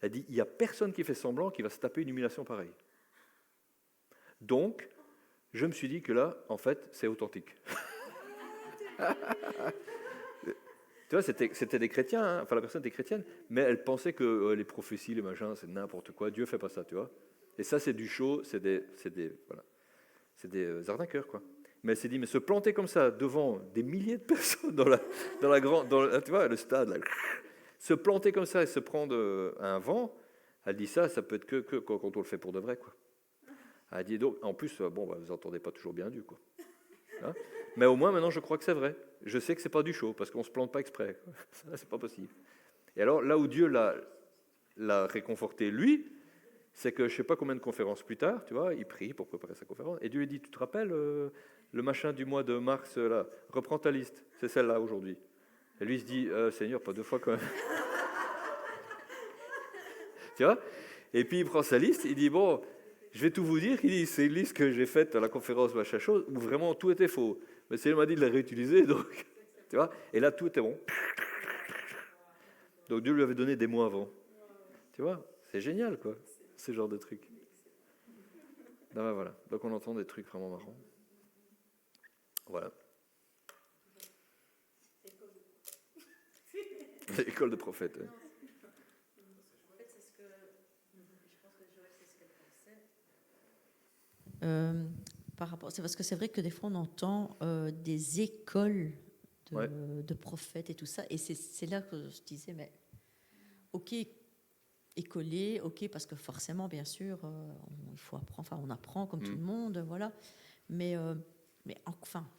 Speaker 1: Elle dit, il n'y a personne qui fait semblant qui va se taper une humiliation pareille. Donc, je me suis dit que là, en fait, c'est authentique. Tu vois, c'était des chrétiens, la personne était chrétienne, mais elle pensait que les prophéties, les machins, c'est n'importe quoi. Dieu ne fait pas ça, tu vois. Et ça, c'est du show, c'est des arnaqueurs, quoi. Mais elle s'est dit, mais se planter comme ça devant des milliers de personnes dans la grande, tu vois, le stade, là, se planter comme ça et se prendre un vent, elle dit ça peut être que quand on le fait pour de vrai, quoi. Elle dit donc, en plus, vous n'entendez pas toujours bien Dieu, quoi. Mais au moins, maintenant, je crois que c'est vrai. Je sais que c'est pas du show, parce qu'on ne se plante pas exprès. Ça, c'est pas possible. Et alors, là où Dieu l'a réconforté, lui, c'est que je ne sais pas combien de conférences plus tard, tu vois, il prie pour préparer sa conférence, et Dieu lui dit, tu te rappelles le machin du mois de mars, là, reprends ta liste, c'est celle-là aujourd'hui. Et lui, il se dit, Seigneur, pas deux fois quand même. Tu vois? Et puis, il prend sa liste, il dit, bon, je vais tout vous dire, il dit, c'est une liste que j'ai faite à la conférence machin chose, où vraiment tout était faux. Mais Seigneur m'a dit de la réutiliser, donc, tu vois? Et là, tout était bon. Donc, Dieu lui avait donné des mois avant. Tu vois? C'est génial, quoi, ce genre de truc. Voilà. Donc, on entend des trucs vraiment marrants. Voilà. École de prophète. Ouais.
Speaker 4: En fait, c'est ce que je pense que Joël, c'est ce qu'elle pensait.
Speaker 7: par rapport, c'est parce que c'est vrai que des fois on entend des écoles
Speaker 1: Ouais.
Speaker 7: de prophètes et tout ça, et c'est là que je disais, mais ok, écoler, ok, parce que forcément, bien sûr, il faut apprendre, enfin on apprend comme tout le monde, voilà, mais enfin,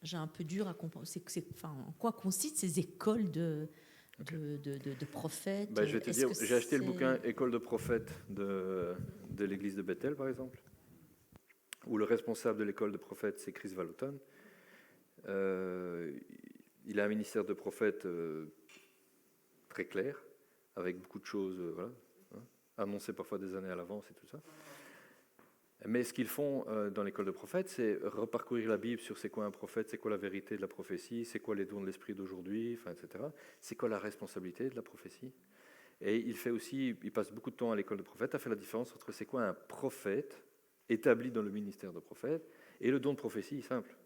Speaker 7: j'ai un peu dur à comprendre, enfin, en quoi consistent ces écoles de prophètes?
Speaker 1: Ben, je vais te
Speaker 7: Est-ce
Speaker 1: dire,
Speaker 7: que
Speaker 1: j'ai acheté le
Speaker 7: c'est-
Speaker 1: bouquin École de prophètes de l'église de Bethel, par exemple, où le responsable de l'école de prophètes, c'est Chris Vallotton. Il a un ministère de prophète très clair, avec beaucoup de choses voilà, hein, annoncées parfois des années à l'avance et tout ça. Mais ce qu'ils font dans l'école de prophète, c'est reparcourir la Bible sur c'est quoi un prophète, c'est quoi la vérité de la prophétie, c'est quoi les dons de l'esprit d'aujourd'hui, enfin, etc. C'est quoi la responsabilité de la prophétie. Et il passe beaucoup de temps à l'école de prophète à faire la différence entre c'est quoi un prophète établi dans le ministère de prophète et le don de prophétie simple.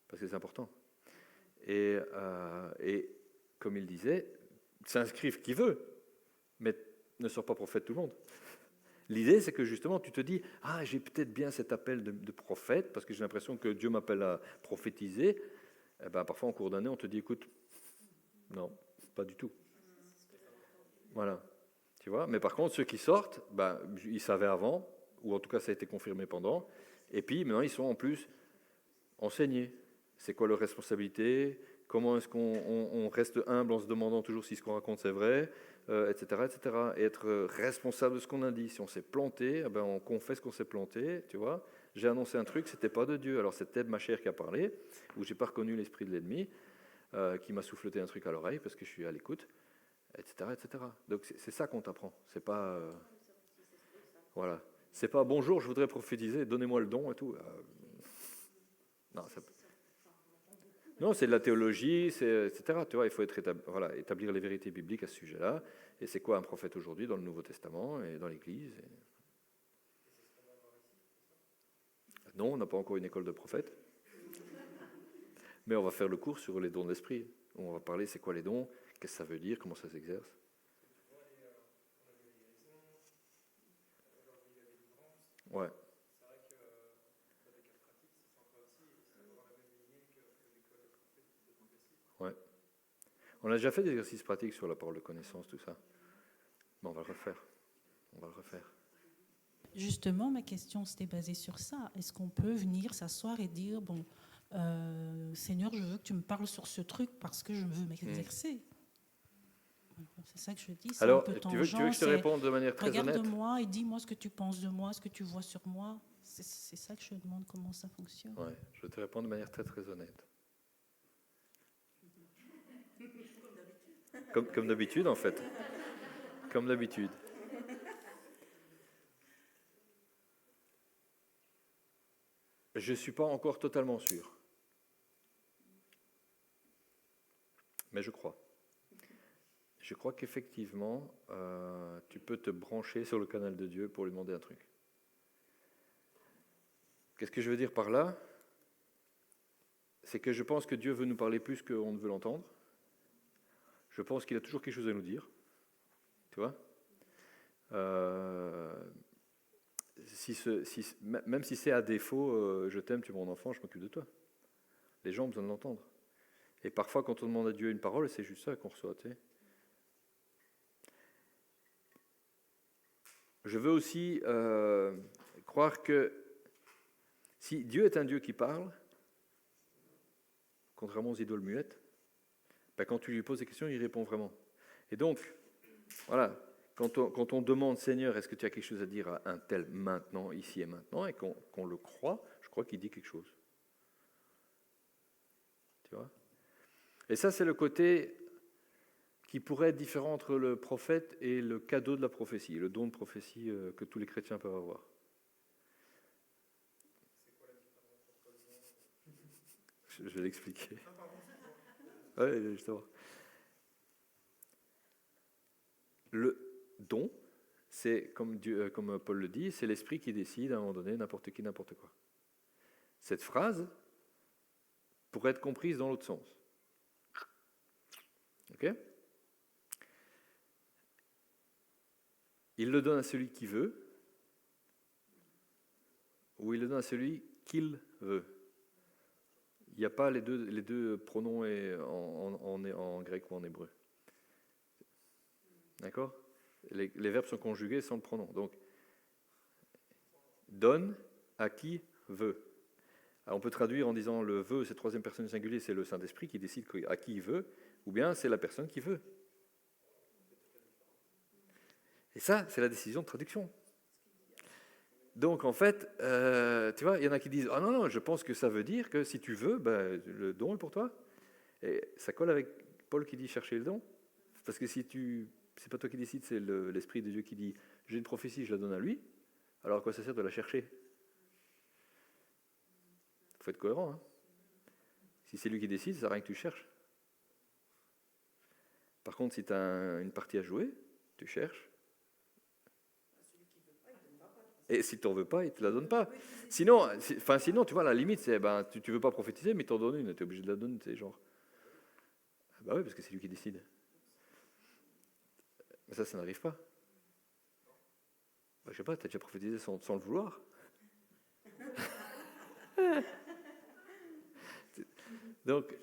Speaker 1: Parce que c'est important. Et comme il disait, s'inscrive qui veut, mais ne sort pas prophète tout le monde. L'idée, c'est que justement, tu te dis, ah, j'ai peut-être bien cet appel de prophète, parce que j'ai l'impression que Dieu m'appelle à prophétiser. Eh ben, parfois, en cours d'année, on te dit, écoute, non, pas du tout. Voilà. Tu vois. Mais par contre, ceux qui sortent, ben, ils savaient avant, ou en tout cas, ça a été confirmé pendant. Et puis, maintenant, ils sont en plus enseignés. C'est quoi leur responsabilité? Comment est-ce qu'on reste humble en se demandant toujours si ce qu'on raconte c'est vrai, etc., etc. Et être responsable de ce qu'on a dit. Si on s'est planté, eh ben on confesse qu'on s'est planté, tu vois. J'ai annoncé un truc, c'était pas de Dieu. Alors c'était ma chair qui a parlé, où j'ai pas reconnu l'esprit de l'ennemi, qui m'a souffleté un truc à l'oreille parce que je suis à l'écoute, etc., etc. Donc c'est ça qu'on t'apprend. C'est pas, voilà. C'est pas bonjour, je voudrais prophétiser, donnez-moi le don et tout. Non, ça. Non, c'est de la théologie, etc. Tu vois, il faut établir les vérités bibliques à ce sujet-là. Et c'est quoi un prophète aujourd'hui dans le Nouveau Testament et dans l'Église? Non, on n'a pas encore une école de prophètes. Mais on va faire le cours sur les dons de l'esprit. On va parler c'est quoi les dons, qu'est-ce que ça veut dire, comment ça s'exerce. Ouais. Ouais. On a déjà fait des exercices pratiques sur la parole de connaissance, tout ça. Bon, on va le refaire.
Speaker 6: Justement, ma question c'était basée sur ça. Est-ce qu'on peut venir s'asseoir et dire, bon, Seigneur, je veux que tu me parles sur ce truc parce que je veux m'exercer. C'est ça que je dis.
Speaker 1: Alors, tu veux que je te réponde de manière très honnête?
Speaker 6: Regarde-moi et dis-moi ce que tu penses de moi, ce que tu vois sur moi. C'est ça que je demande, comment ça fonctionne.
Speaker 1: Ouais, je vais te répondre de manière très très honnête. Comme d'habitude, en fait. Comme d'habitude. Je ne suis pas encore totalement sûr. Mais je crois. Je crois qu'effectivement, tu peux te brancher sur le canal de Dieu pour lui demander un truc. Qu'est-ce que je veux dire par là? C'est que je pense que Dieu veut nous parler plus qu'on ne veut l'entendre. Je pense qu'il a toujours quelque chose à nous dire. Tu vois? Même si c'est à défaut, je t'aime, tu es mon enfant, je m'occupe de toi. Les gens ont besoin de l'entendre. Et parfois, quand on demande à Dieu une parole, c'est juste ça qu'on reçoit. Tu sais. Je veux aussi croire que si Dieu est un Dieu qui parle, contrairement aux idoles muettes, ben quand tu lui poses des questions, il répond vraiment. Et donc, voilà, quand on demande, Seigneur, est-ce que tu as quelque chose à dire à un tel maintenant, ici et maintenant, et qu'on le croit, je crois qu'il dit quelque chose. Tu vois? Et ça, c'est le côté qui pourrait être différent entre le prophète et le cadeau de la prophétie, le don de prophétie que tous les chrétiens peuvent avoir. Je vais l'expliquer. Oui, justement. Le don, c'est, comme Paul le dit, c'est l'esprit qui décide à un moment donné, n'importe qui, n'importe quoi. Cette phrase pourrait être comprise dans l'autre sens. Ok ? Il le donne à celui qui veut, ou il le donne à celui qu'il veut. Il n'y a pas les deux pronoms en grec ou en hébreu. D'accord ? Les verbes sont conjugués sans le pronom. Donc, donne à qui veut. Alors, on peut traduire en disant le veut, c'est troisième personne du singulier, c'est le Saint-Esprit qui décide à qui il veut, ou bien c'est la personne qui veut. Et ça, c'est la décision de traduction. Donc, en fait, tu vois, il y en a qui disent « Ah non, je pense que ça veut dire que si tu veux, ben, le don est pour toi. » Et ça colle avec Paul qui dit « Chercher le don. » Parce que si c'est pas toi qui décides, c'est l'Esprit de Dieu qui dit « J'ai une prophétie, je la donne à lui. » Alors, à quoi ça sert de la chercher ? Il faut être cohérent. Hein. Si c'est lui qui décide, ça sert à rien que tu cherches. Par contre, si tu as une partie à jouer, tu cherches. Et si tu n'en veux pas, il ne te la donne pas. Sinon, tu vois, la limite, c'est tu ne veux pas prophétiser, mais tu en donnes une, tu es obligé de la donner, genre. Bah oui, parce que c'est lui qui décide. Mais ça n'arrive pas. Je sais pas, tu as déjà prophétisé sans le vouloir. Donc,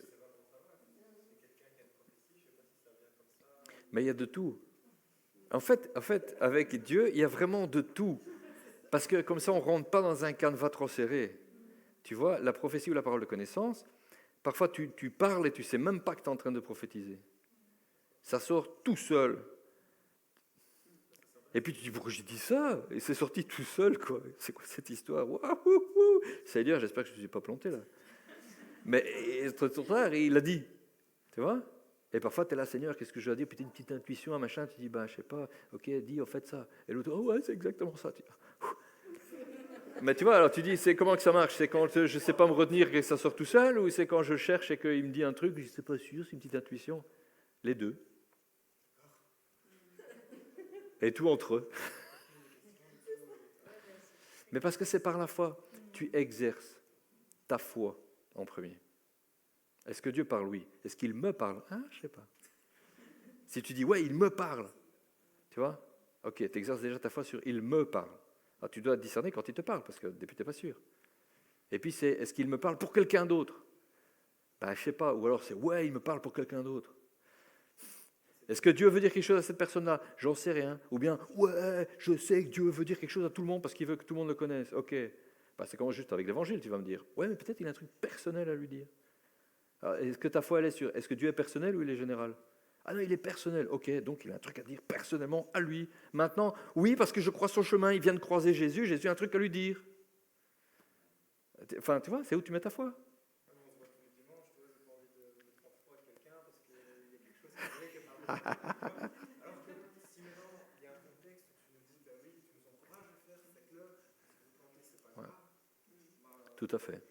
Speaker 1: mais il y a de tout. En fait, avec Dieu, il y a vraiment de tout. Parce que comme ça, on ne rentre pas dans un canevas trop serré. Tu vois, la prophétie ou la parole de connaissance, parfois tu parles et tu ne sais même pas que tu es en train de prophétiser. Ça sort tout seul. Et puis tu dis, pourquoi j'ai dit ça ? Et c'est sorti tout seul, quoi. C'est quoi cette histoire ? Waouh, Seigneur, j'espère que je ne suis pas planté là. Mais il a dit. Tu vois ? Et parfois, tu es là, Seigneur, qu'est-ce que je dois dire ? Puis tu as une petite intuition, un machin, tu dis, je ne sais pas, ok, dis, en fait ça. Et l'autre, oh ouais, c'est exactement ça. Mais tu vois, alors tu dis, c'est comment que ça marche ? C'est quand je ne sais pas me retenir que ça sort tout seul, ou c'est quand je cherche et qu'il me dit un truc, je ne suis pas sûr, c'est une petite intuition ? Les deux. Et tout entre eux. Mais parce que c'est par la foi, tu exerces ta foi en premier. Est-ce que Dieu parle ? Oui. Est-ce qu'il me parle ? Je ne sais pas. Si tu dis, ouais, il me parle, tu vois ? Ok, tu exerces déjà ta foi sur il me parle. Alors tu dois discerner quand il te parle, parce que au début, tu n'es pas sûr. Et puis c'est, est-ce qu'il me parle pour quelqu'un d'autre ? Je ne sais pas. Ou alors c'est, ouais, il me parle pour quelqu'un d'autre. Est-ce que Dieu veut dire quelque chose à cette personne-là ? J'en sais rien. Ou bien, ouais, je sais que Dieu veut dire quelque chose à tout le monde parce qu'il veut que tout le monde le connaisse. Ok. C'est comme juste avec l'évangile, tu vas me dire. Ouais, mais peut-être il a un truc personnel à lui dire. Alors, est-ce que ta foi, elle est sûre ? Est-ce que Dieu est personnel ou il est général ? Ah non, il est personnel. Ok, donc il a un truc à dire personnellement à lui. Maintenant, oui, parce que je crois son chemin, il vient de croiser Jésus, Jésus a un truc à lui dire. Enfin, tu vois, c'est où tu mets ta foi ?
Speaker 2: Alors que si maintenant il y a un contexte où tu nous dis, oui, tu nous encourages à le faire, faites-le, c'est pas grave.
Speaker 1: Tout à fait.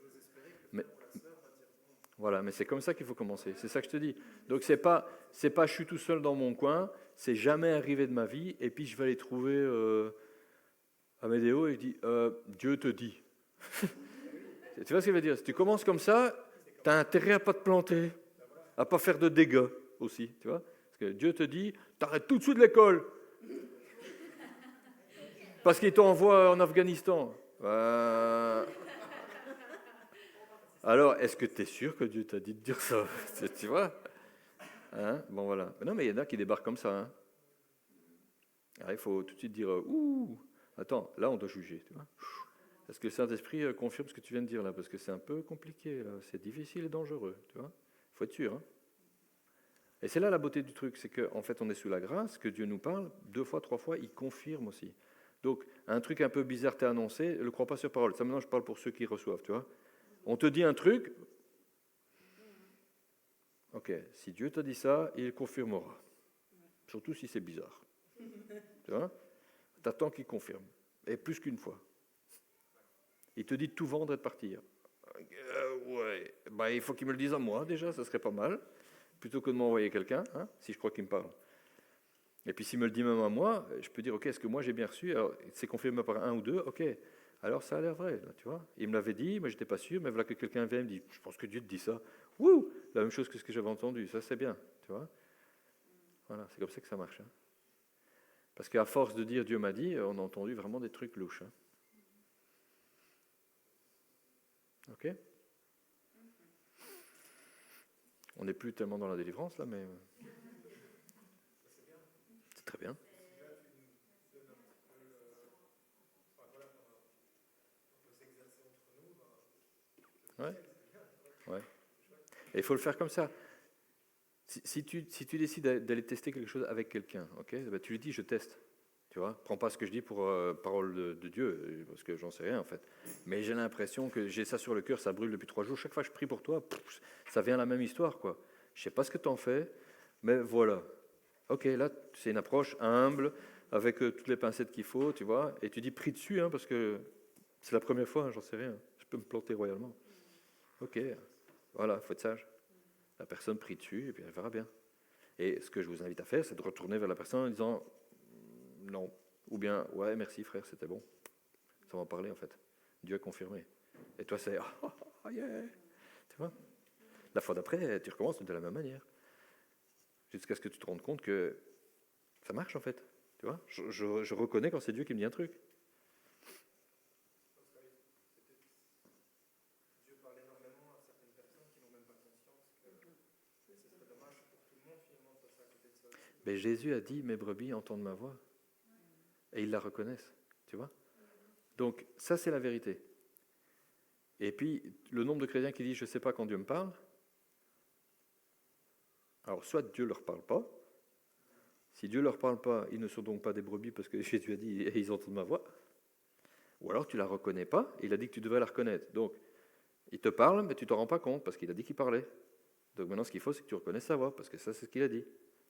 Speaker 1: Voilà, mais c'est comme ça qu'il faut commencer. C'est ça que je te dis. Donc c'est pas je suis tout seul dans mon coin, c'est jamais arrivé de ma vie, et puis je vais aller trouver Amédéo et je dis Dieu te dit. Tu vois ce qu'il veut dire ? Si tu commences comme ça, tu as intérêt à pas te planter, à pas faire de dégâts aussi, tu vois ? Parce que Dieu te dit, t'arrêtes tout de suite l'école. Parce qu'il t'envoie en Afghanistan. Alors, est-ce que tu es sûr que Dieu t'a dit de dire ça ? Tu vois ? Bon, voilà. Mais non, mais il y en a qui débarquent comme ça. Alors, il faut tout de suite dire, attends, là, on doit juger. Tu vois ? Est-ce que le Saint-Esprit confirme ce que tu viens de dire là ? Parce que c'est un peu compliqué, là. C'est difficile et dangereux. Tu vois ? Il faut être sûr. Et c'est là la beauté du truc, c'est qu'en fait, on est sous la grâce, que Dieu nous parle, 2 fois, 3 fois, il confirme aussi. Donc, un truc un peu bizarre t'est annoncé, ne le crois pas sur parole. Ça, maintenant, je parle pour ceux qui reçoivent, tu vois. On te dit un truc, ok, si Dieu t'a dit ça, il confirmera. Surtout si c'est bizarre. Tu vois ? T'attends qu'il confirme. Et plus qu'une fois. Il te dit de tout vendre et de partir. Ouais, il faut qu'il me le dise à moi, déjà, ça serait pas mal. Plutôt que de m'envoyer quelqu'un, si je crois qu'il me parle. Et puis s'il me le dit même à moi, je peux dire, ok, est-ce que moi j'ai bien reçu ? Alors, c'est confirmé par 1 ou 2, ok. Alors ça a l'air vrai, là, tu vois. Il me l'avait dit, mais je n'étais pas sûr, mais voilà que quelqu'un vient et me dit, je pense que Dieu te dit ça. Wouh ! La même chose que ce que j'avais entendu, ça c'est bien, tu vois. Voilà, c'est comme ça que ça marche. Parce qu'à force de dire Dieu m'a dit, on a entendu vraiment des trucs louches. Ok? On n'est plus tellement dans la délivrance là, mais c'est très bien. Ouais. Ouais. Et il faut le faire comme ça. Si tu décides d'aller tester quelque chose avec quelqu'un, ok, ben tu lui dis je teste. Tu vois, prends pas ce que je dis pour parole de Dieu, parce que j'en sais rien en fait. Mais j'ai l'impression que j'ai ça sur le cœur, ça brûle depuis 3 jours. Chaque fois que je prie pour toi, ça vient la même histoire, quoi. Je sais pas ce que tu en fais, mais voilà. Ok, là c'est une approche humble, avec toutes les pincettes qu'il faut, tu vois. Et tu dis prie dessus, hein, parce que c'est la première fois, hein, j'en sais rien. Je peux me planter royalement. Ok, voilà, faut être sage. La personne prie dessus, et puis elle verra bien. Et ce que je vous invite à faire, c'est de retourner vers la personne en disant non, ou bien ouais, merci frère, c'était bon. Ça va en parler en fait. Dieu a confirmé. Et toi, c'est oh, yeah. Tu vois. La fois d'après, tu recommences de la même manière, jusqu'à ce que tu te rendes compte que ça marche en fait. Tu vois. Je reconnais quand c'est Dieu qui me dit un truc.
Speaker 2: Dieu parle énormément à certaines personnes qui n'ont même pas conscience que ce serait dommage pour tout le monde finalement de passer à côté de ça aussi.
Speaker 1: Mais Jésus a dit mes brebis entendent ma voix. Et ils la reconnaissent, tu vois. Donc ça c'est la vérité. Et puis le nombre de chrétiens qui disent je ne sais pas quand Dieu me parle. Alors soit Dieu ne leur parle pas. Si Dieu ne leur parle pas, ils ne sont donc pas des brebis parce que Jésus a dit et ils entendent ma voix. Ou alors tu la reconnais pas. Il a dit que tu devrais la reconnaître. Donc il te parle mais tu t'en rends pas compte parce qu'il a dit qu'il parlait. Donc maintenant ce qu'il faut c'est que tu reconnaisses sa voix parce que ça c'est ce qu'il a dit.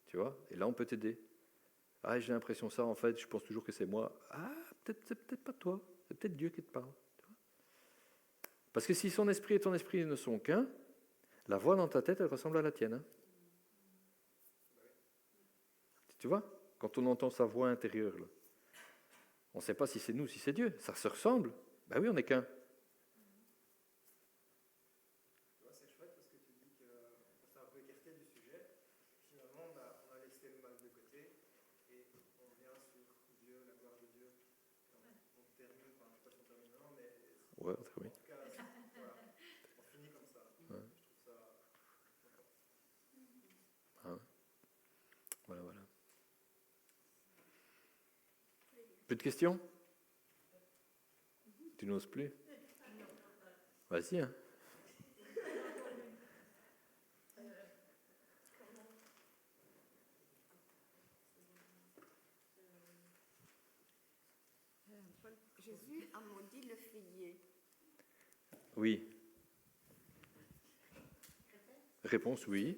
Speaker 1: Tu vois. Et là on peut t'aider. Ah, j'ai l'impression ça, en fait, je pense toujours que c'est moi. Ah, c'est peut-être pas toi, c'est peut-être Dieu qui te parle. Parce que si son esprit et ton esprit ne sont qu'un, la voix dans ta tête, elle ressemble à la tienne. Hein. Tu vois, quand on entend sa voix intérieure, là, on ne sait pas si c'est nous, si c'est Dieu. Ça se ressemble. Ben oui, on n'est qu'un.
Speaker 2: C'est chouette parce que tu dis qu'on s'est un peu écarté du sujet. Finalement, on a laissé le mal de côté et on revient sur Dieu, la gloire de Dieu. On termine, enfin, je ne sais pas si on termine maintenant, mais
Speaker 1: Ouais,
Speaker 2: en
Speaker 1: oui.
Speaker 2: tout cas, voilà, on finit comme ça.
Speaker 1: Ouais.
Speaker 2: Je trouve ça.
Speaker 1: Ah, voilà, voilà. Plus de questions? Tu n'oses plus? Vas-y, hein.
Speaker 8: Jésus a maudit le figuier.
Speaker 1: Oui. Réponse oui.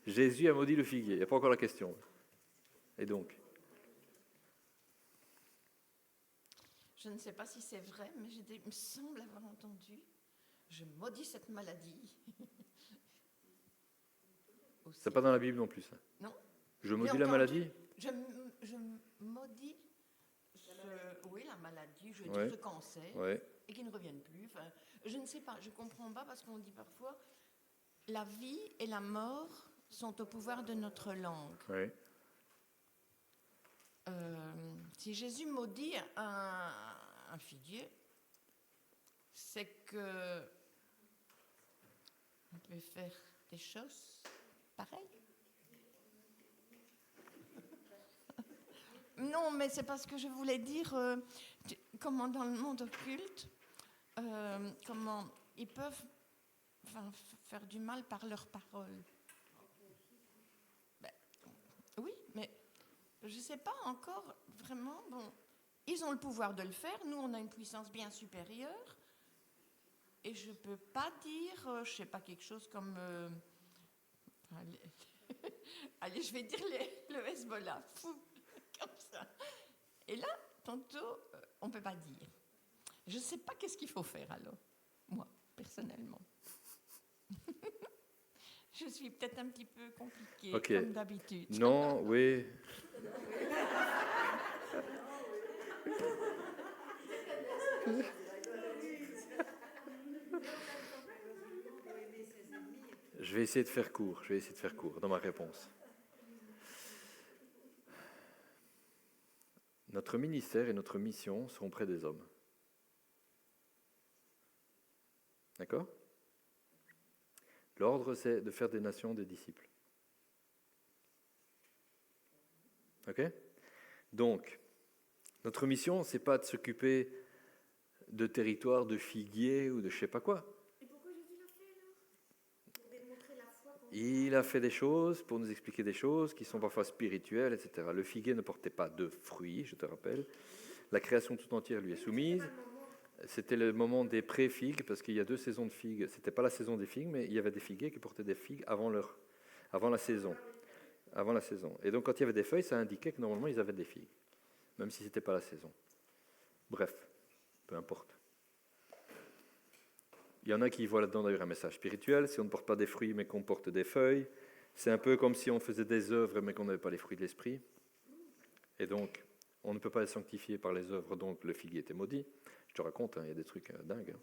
Speaker 1: Jésus a maudit le figuier. Il n'y a pas encore la question. Et donc?
Speaker 8: Je ne sais pas si c'est vrai, mais il me semble avoir entendu. Je maudis cette maladie.
Speaker 1: C'est pas dans la Bible non plus, ça.
Speaker 8: Non.
Speaker 1: Je
Speaker 8: J'ai
Speaker 1: maudis la
Speaker 8: entendu,
Speaker 1: maladie?
Speaker 8: Je maudis la maladie, je veux
Speaker 1: Ouais.
Speaker 8: dire ce cancer,
Speaker 1: Ouais.
Speaker 8: et qui ne reviennent plus. Enfin, je ne sais pas, je ne comprends pas parce qu'on dit parfois la vie et la mort sont au pouvoir de notre langue.
Speaker 1: Ouais.
Speaker 8: Si Jésus maudit un figuier, c'est que on peut faire des choses pareilles. Non, mais c'est parce que je voulais dire comment dans le monde occulte, comment ils peuvent faire du mal par leurs paroles. Ben, oui, mais je ne sais pas encore vraiment. Bon, ils ont le pouvoir de le faire. Nous, on a une puissance bien supérieure. Et je ne peux pas dire, je ne sais pas, quelque chose comme... allez, je vais dire le Hezbollah. Fou, comme ça. Et là, tantôt, on ne peut pas dire. Je ne sais pas qu'est-ce qu'il faut faire alors, moi, personnellement. Je suis peut-être un petit peu compliquée,
Speaker 1: Okay.
Speaker 8: comme d'habitude.
Speaker 1: Non, oui. Je vais essayer de faire court dans ma réponse. Notre ministère et notre mission sont auprès des hommes. D'accord ? L'ordre, c'est de faire des nations des disciples. Ok ? Donc, notre mission, c'est pas de s'occuper de territoires, de figuiers ou de je sais pas quoi.
Speaker 4: Et pourquoi Jésus l'a fait alors? Pour démontrer la foi qu'on
Speaker 1: Il a fait des choses pour nous expliquer des choses qui sont parfois spirituelles, etc. Le figuier ne portait pas de fruits, je te rappelle. La création tout entière lui est soumise. C'était le moment des pré-figues, parce qu'il y a 2 saisons de figues. C'était pas la saison des figues, mais il y avait des figuiers qui portaient des figues avant la saison. Avant la saison. Et donc, quand il y avait des feuilles, ça indiquait que normalement, ils avaient des figues, même si c'était pas la saison. Bref, peu importe. Il y en a qui voient là-dedans d'ailleurs un message spirituel. Si on ne porte pas des fruits, mais qu'on porte des feuilles, c'est un peu comme si on faisait des œuvres, mais qu'on n'avait pas les fruits de l'esprit. Et donc, on ne peut pas les sanctifier par les œuvres, donc le figuier était maudit. Je te raconte, il y a des trucs dingues.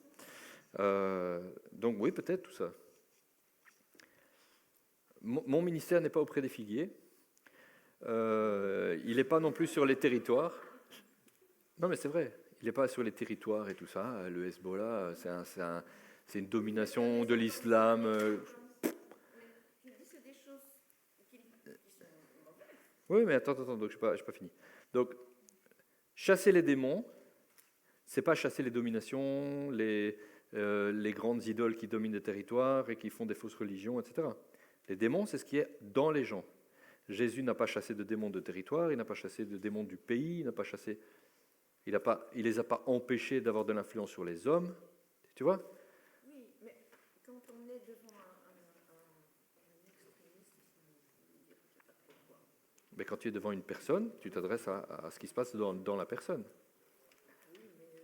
Speaker 1: Donc oui, peut-être tout ça. Mon ministère n'est pas auprès des figuiers. Il n'est pas non plus sur les territoires. Non, mais c'est vrai. Il n'est pas sur les territoires et tout ça. Le Hezbollah, c'est une domination de l'islam.
Speaker 4: Tu dis c'est des choses qui sont mauvaises.
Speaker 1: Oui, mais attends, donc je n'ai pas fini. Donc, chasser les démons, c'est pas chasser les dominations, les grandes idoles qui dominent des territoires et qui font des fausses religions, etc. Les démons, c'est ce qui est dans les gens. Jésus n'a pas chassé de démons de territoire, il n'a pas chassé de démons du pays, il les a pas empêchés d'avoir de l'influence sur les hommes, tu vois ?
Speaker 4: Oui, mais quand on est devant un extrémiste, je sais pas trop quoi.
Speaker 1: Mais quand tu es devant une personne, tu t'adresses à ce qui se passe dans la personne.
Speaker 4: Oui, mais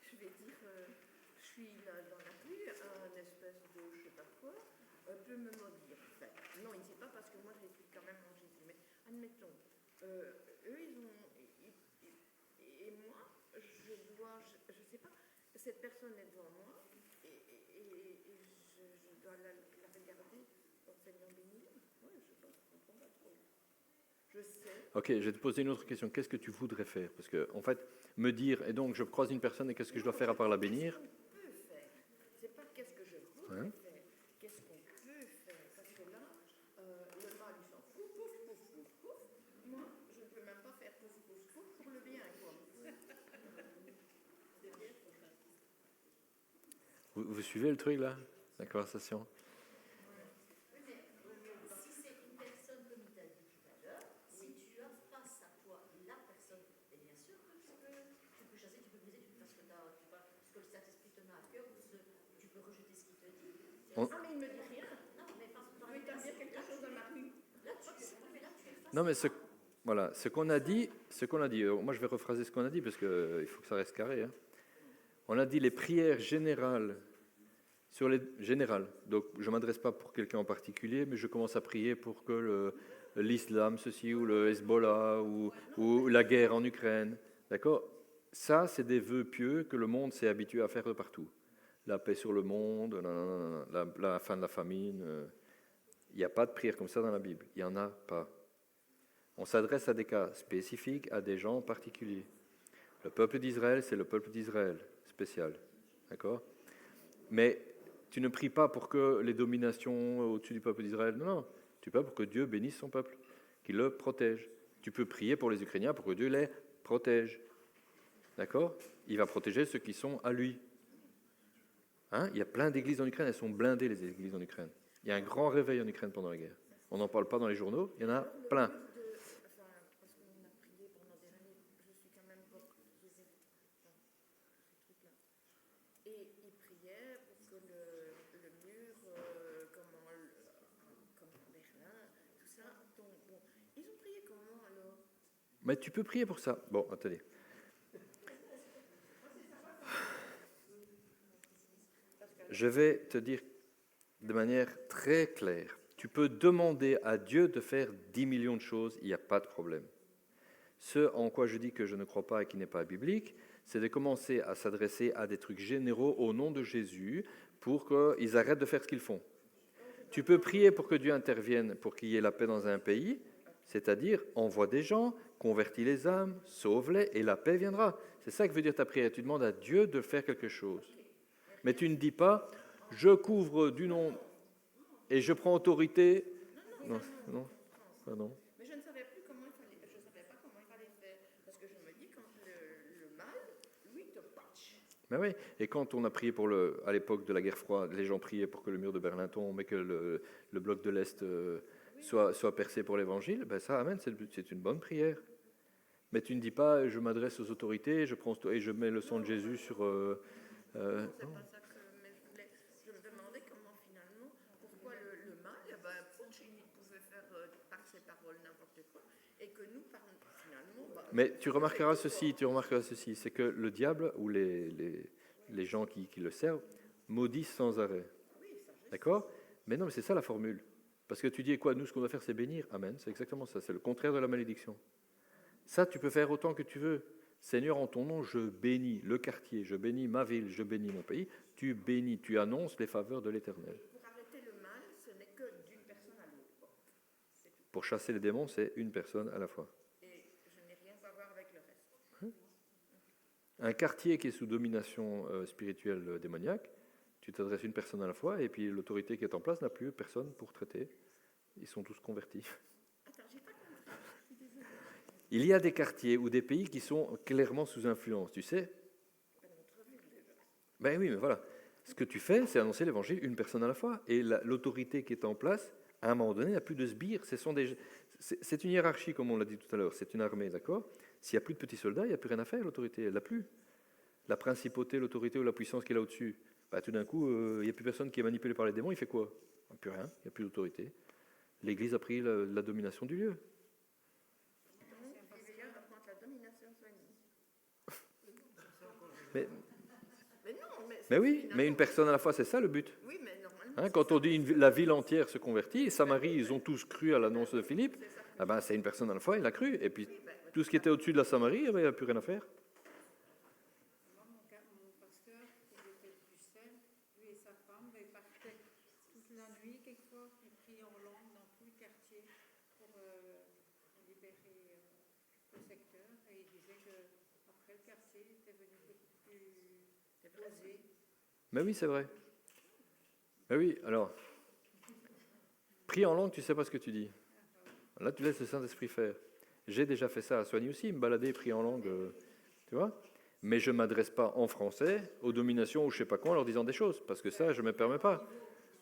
Speaker 4: je vais dire, je suis là dans la rue, un espèce de je sais pas quoi, peut me maudire. Enfin, non, il ne sait pas parce que moi je suis quand même en Jésus. Mais admettons, eux ils ont. Et moi, je sais pas, cette personne est devant moi et je dois la regarder comme Seigneur béni. Oui, je sais pas, je comprends pas trop. Je sais.
Speaker 1: Ok, je vais te poser une autre question. Qu'est-ce que tu voudrais faire ? Parce que, en fait, me dire, et donc je croise une personne et qu'est-ce que je dois faire à part la bénir ?
Speaker 4: Qu'est-ce qu'on peut faire ? C'est pas qu'est-ce que je voudrais faire, qu'est-ce qu'on peut faire ? Parce que là, le mal, il s'en fout, pouf, pouf, pouf, pouf. Moi, je ne peux même pas faire pouf, pouf, pouf pour le bien, quoi.
Speaker 1: Vous suivez le truc, là ? La conversation ?
Speaker 4: Si c'est une personne, comme il t'a dit tout à l'heure, si tu as face à toi la personne, et bien sûr que tu peux chasser, tu peux briser, parce que le Saint-Esprit te met à cœur, tu peux rejeter ce qu'il te dit.
Speaker 1: On-
Speaker 4: Ah, mais il ne me dit rien. Non, mais parce que il t'a dit quelque chose dans la rue. Là, tu es face
Speaker 1: Non, mais ce qu'on a dit, moi je vais rephraser ce qu'on a dit, parce qu'il faut que ça reste carré. Hein. On a dit les prières générales, donc je ne m'adresse pas pour quelqu'un en particulier, mais je commence à prier pour que l'islam, ceci, ou le Hezbollah, ou la guerre en Ukraine, d'accord ? Ça, c'est des vœux pieux que le monde s'est habitué à faire de partout. La paix sur le monde, la fin de la famine. Il n'y a pas de prière comme ça dans la Bible. Il n'y en a pas. On s'adresse à des cas spécifiques, à des gens particuliers. Le peuple d'Israël, c'est le peuple d'Israël, spécial. D'accord ? Mais tu ne pries pas pour que les dominations au-dessus du peuple d'Israël. Non, non. Tu pries pour que Dieu bénisse son peuple, qu'il le protège. Tu peux prier pour les Ukrainiens pour que Dieu les protège. D'accord ? Il va protéger ceux qui sont à lui. Hein ? Il y a plein d'églises en Ukraine, elles sont blindées, les églises en Ukraine. Il y a un grand réveil en Ukraine pendant la guerre. On n'en parle pas dans les journaux, il y en a plein.
Speaker 4: parce qu'on a prié pendant des années, je suis quand même pour Jésus, ces trucs-là. Et ils priaient pour que le mur, comme en Berlin, tout ça tombe. Bon, ils ont prié comment alors ?
Speaker 1: Mais tu peux prier pour ça. Bon, attendez. Je vais te dire de manière très claire. Tu peux demander à Dieu de faire 10 millions de choses, il n'y a pas de problème. Ce en quoi je dis que je ne crois pas et qui n'est pas biblique, c'est de commencer à s'adresser à des trucs généraux au nom de Jésus pour qu'ils arrêtent de faire ce qu'ils font. Tu peux prier pour que Dieu intervienne pour qu'il y ait la paix dans un pays, c'est-à-dire envoie des gens, convertis les âmes, sauve-les, et la paix viendra. C'est ça que veut dire ta prière. Tu demandes à Dieu de faire quelque chose. Mais tu ne dis pas, je couvre du nom et je prends autorité. Non, non, non.
Speaker 4: Mais je ne savais plus comment il fallait, je savais pas comment il fallait faire. Parce que je me dis, quand le mal, lui, te patch.
Speaker 1: Mais oui, et quand on a prié à l'époque de la guerre froide, les gens priaient pour que le mur de Berlin tombe et que le bloc de l'Est soit percé pour l'évangile, ben ça, amen, c'est une bonne prière. Mais tu ne dis pas, je m'adresse aux autorités, et je mets le sang de Jésus sur...
Speaker 4: Non, c'est pas ça que mais je me demandais comment finalement, pourquoi le mal, il pouvait faire par ses paroles n'importe quoi, et que nous, finalement...
Speaker 1: Mais tu remarqueras ceci, c'est que le diable ou les gens qui le servent maudissent sans arrêt. D'accord ? Mais non, mais c'est ça la formule. Parce que tu dis quoi ? Nous, ce qu'on doit faire, c'est bénir. Amen, c'est exactement ça, c'est le contraire de la malédiction. Ça, tu peux faire autant que tu veux. Seigneur, en ton nom, je bénis le quartier, je bénis ma ville, je bénis mon pays. Tu bénis, tu annonces les faveurs de l'Éternel.
Speaker 4: Pour arrêter le mal, ce n'est que d'une personne à l'autre.
Speaker 1: Pour chasser les démons, c'est une personne à la fois.
Speaker 4: Et je n'ai rien à voir avec le reste.
Speaker 1: Un quartier qui est sous domination spirituelle démoniaque, tu t'adresses une personne à la fois, et puis l'autorité qui est en place n'a plus personne pour traiter. Ils sont tous convertis. Il y a des quartiers ou des pays qui sont clairement sous influence, tu sais. Ben oui, mais voilà. Ce que tu fais, c'est annoncer l'évangile une personne à la fois. Et l'autorité qui est en place, à un moment donné, n'a plus de sbires. C'est une hiérarchie, comme on l'a dit tout à l'heure. C'est une armée, d'accord ? S'il n'y a plus de petits soldats, il n'y a plus rien à faire, l'autorité. Elle n'a plus. La principauté, l'autorité ou la puissance qu'il a au-dessus, ben, tout d'un coup, il n'y a plus personne qui est manipulé par les démons. Il fait quoi ? Il n'y a plus rien, il n'y a plus d'autorité. L'Église a pris la domination du lieu. Mais oui, mais une personne à la fois, c'est ça le but.
Speaker 4: Oui, mais normalement,
Speaker 1: Quand on dit la ville entière se convertit, Samarie, ils ont tous cru à l'annonce de Philippe, ah ben, c'est une personne à la fois, il a cru. Et puis tout ce qui était au-dessus de la Samarie, il n'y a plus rien à faire.
Speaker 9: Moi, mon pasteur, il était de Bruxelles, lui et sa femme, ils partaient toute la nuit, quelquefois, ils priaient en langue dans tout le quartier pour libérer le secteur. Et il disait qu'après, le quartier était devenu beaucoup plus posé.
Speaker 1: Mais oui, c'est vrai. Mais oui, alors, prie en langue, tu ne sais pas ce que tu dis. Là, tu laisses le Saint-Esprit faire. J'ai déjà fait ça à Soigny aussi, me balader, prier en langue, tu vois. Mais je ne m'adresse pas en français aux dominations ou je ne sais pas quoi en leur disant des choses, parce que ça, je ne me permets pas.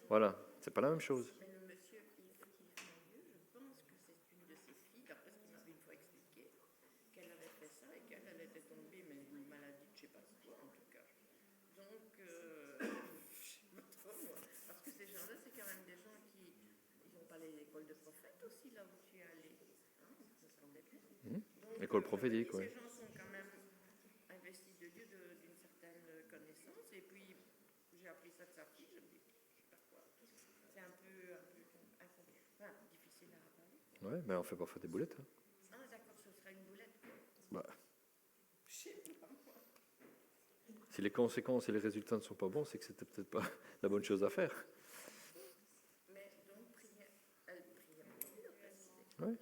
Speaker 1: Voilà, c'est pas la même chose.
Speaker 4: mais le monsieur Yves Dieu, je pense que c'est une de ses filles, d'après ce qu'il m'avait une fois expliqué, qu'elle avait fait ça et qu'elle était tombée, mais une maladie, je ne sais pas ce quoi en tout cas. Donc, je sais pas trop moi, parce que ces gens-là, c'est quand même des gens qui, ils n'ont pas les écoles de prophètes aussi là où tu es allé, ça semblait bien. Donc,
Speaker 1: École prophétique, oui.
Speaker 4: ces gens sont quand même investis de Dieu d'une certaine connaissance, et puis j'ai appris ça de sa fille, je me dis, je sais pas quoi, c'est un peu difficile à avaler.
Speaker 1: Ouais, mais on fait parfois des boulettes. Hein.
Speaker 4: Ah d'accord, ce serait une boulette.
Speaker 1: Bah,
Speaker 4: Je sais pas moi.
Speaker 1: si les conséquences et les résultats ne sont pas bons, c'est que c'était peut-être pas la bonne chose à faire.
Speaker 4: Mais donc, elle priait en Dieu,
Speaker 1: Ouais.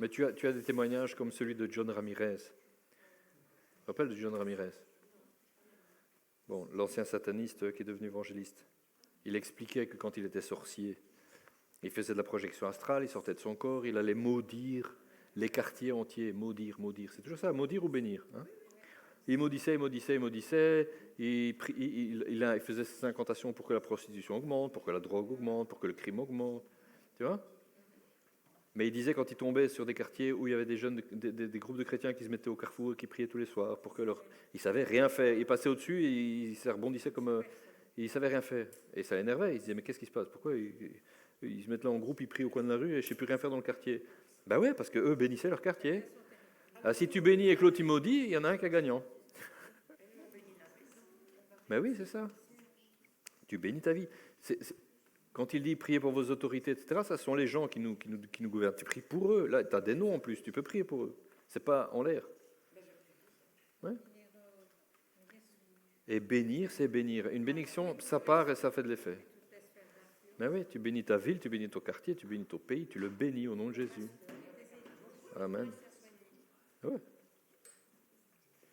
Speaker 1: Mais tu as des témoignages comme celui de John Ramirez. Tu te rappelles de John Ramirez ? Bon, l'ancien sataniste qui est devenu évangéliste. Il expliquait que quand il était sorcier, il faisait de la projection astrale, il sortait de son corps, il allait maudire les quartiers entiers. Maudire. C'est toujours ça, maudire ou bénir. Hein ? Il maudissait. Il faisait ses incantations pour que la prostitution augmente, pour que la drogue augmente, pour que le crime augmente. Tu vois ? Mais il disait quand il tombait sur des quartiers où il y avait des jeunes, des groupes de chrétiens qui se mettaient au carrefour et qui priaient tous les soirs pour que ils savaient rien faire. Il passait au-dessus et il se rebondissait comme il savait rien faire. Et ça l'énervait. Il se disait mais qu'est-ce qui se passe ? Pourquoi ils se mettent là en groupe, ils prient au coin de la rue et je sais plus rien faire dans le quartier. Ben ouais, parce que eux bénissaient leur quartier. Alors, si tu bénis et que l'autre il maudit, il y en a un qui a gagnant. Ben oui, c'est ça. Tu bénis ta vie. Quand il dit priez pour vos autorités, etc., ça sont les gens qui nous gouvernent. Tu pries pour eux. Là, tu as des noms en plus. Tu peux prier pour eux. C'est pas en l'air. Ouais. Et bénir, c'est bénir. Une bénédiction, ça part et ça fait de l'effet. Mais oui, tu bénis ta ville, tu bénis ton quartier, tu bénis ton pays, tu le bénis au nom de Jésus. Amen. Ouais.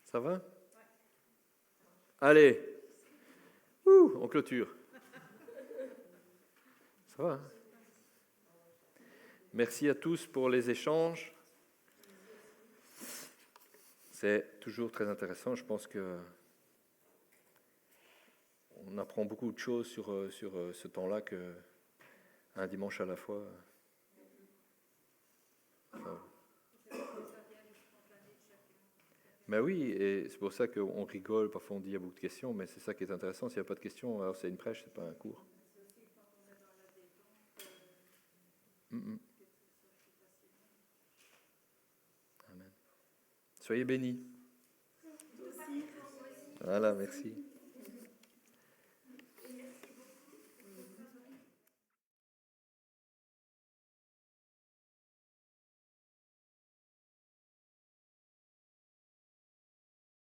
Speaker 1: Ça va? Allez. On clôture. Ça va, hein? Merci à tous pour les échanges. C'est toujours très intéressant. Je pense que on apprend beaucoup de choses sur ce temps-là qu'un dimanche à la fois. Enfin, mais oui, et c'est pour ça qu'on rigole, parfois on dit il y a beaucoup de questions, mais c'est ça qui est intéressant. S'il n'y a pas de questions, alors c'est une prêche, c'est pas un cours. Amen. Soyez bénis. Voilà, merci.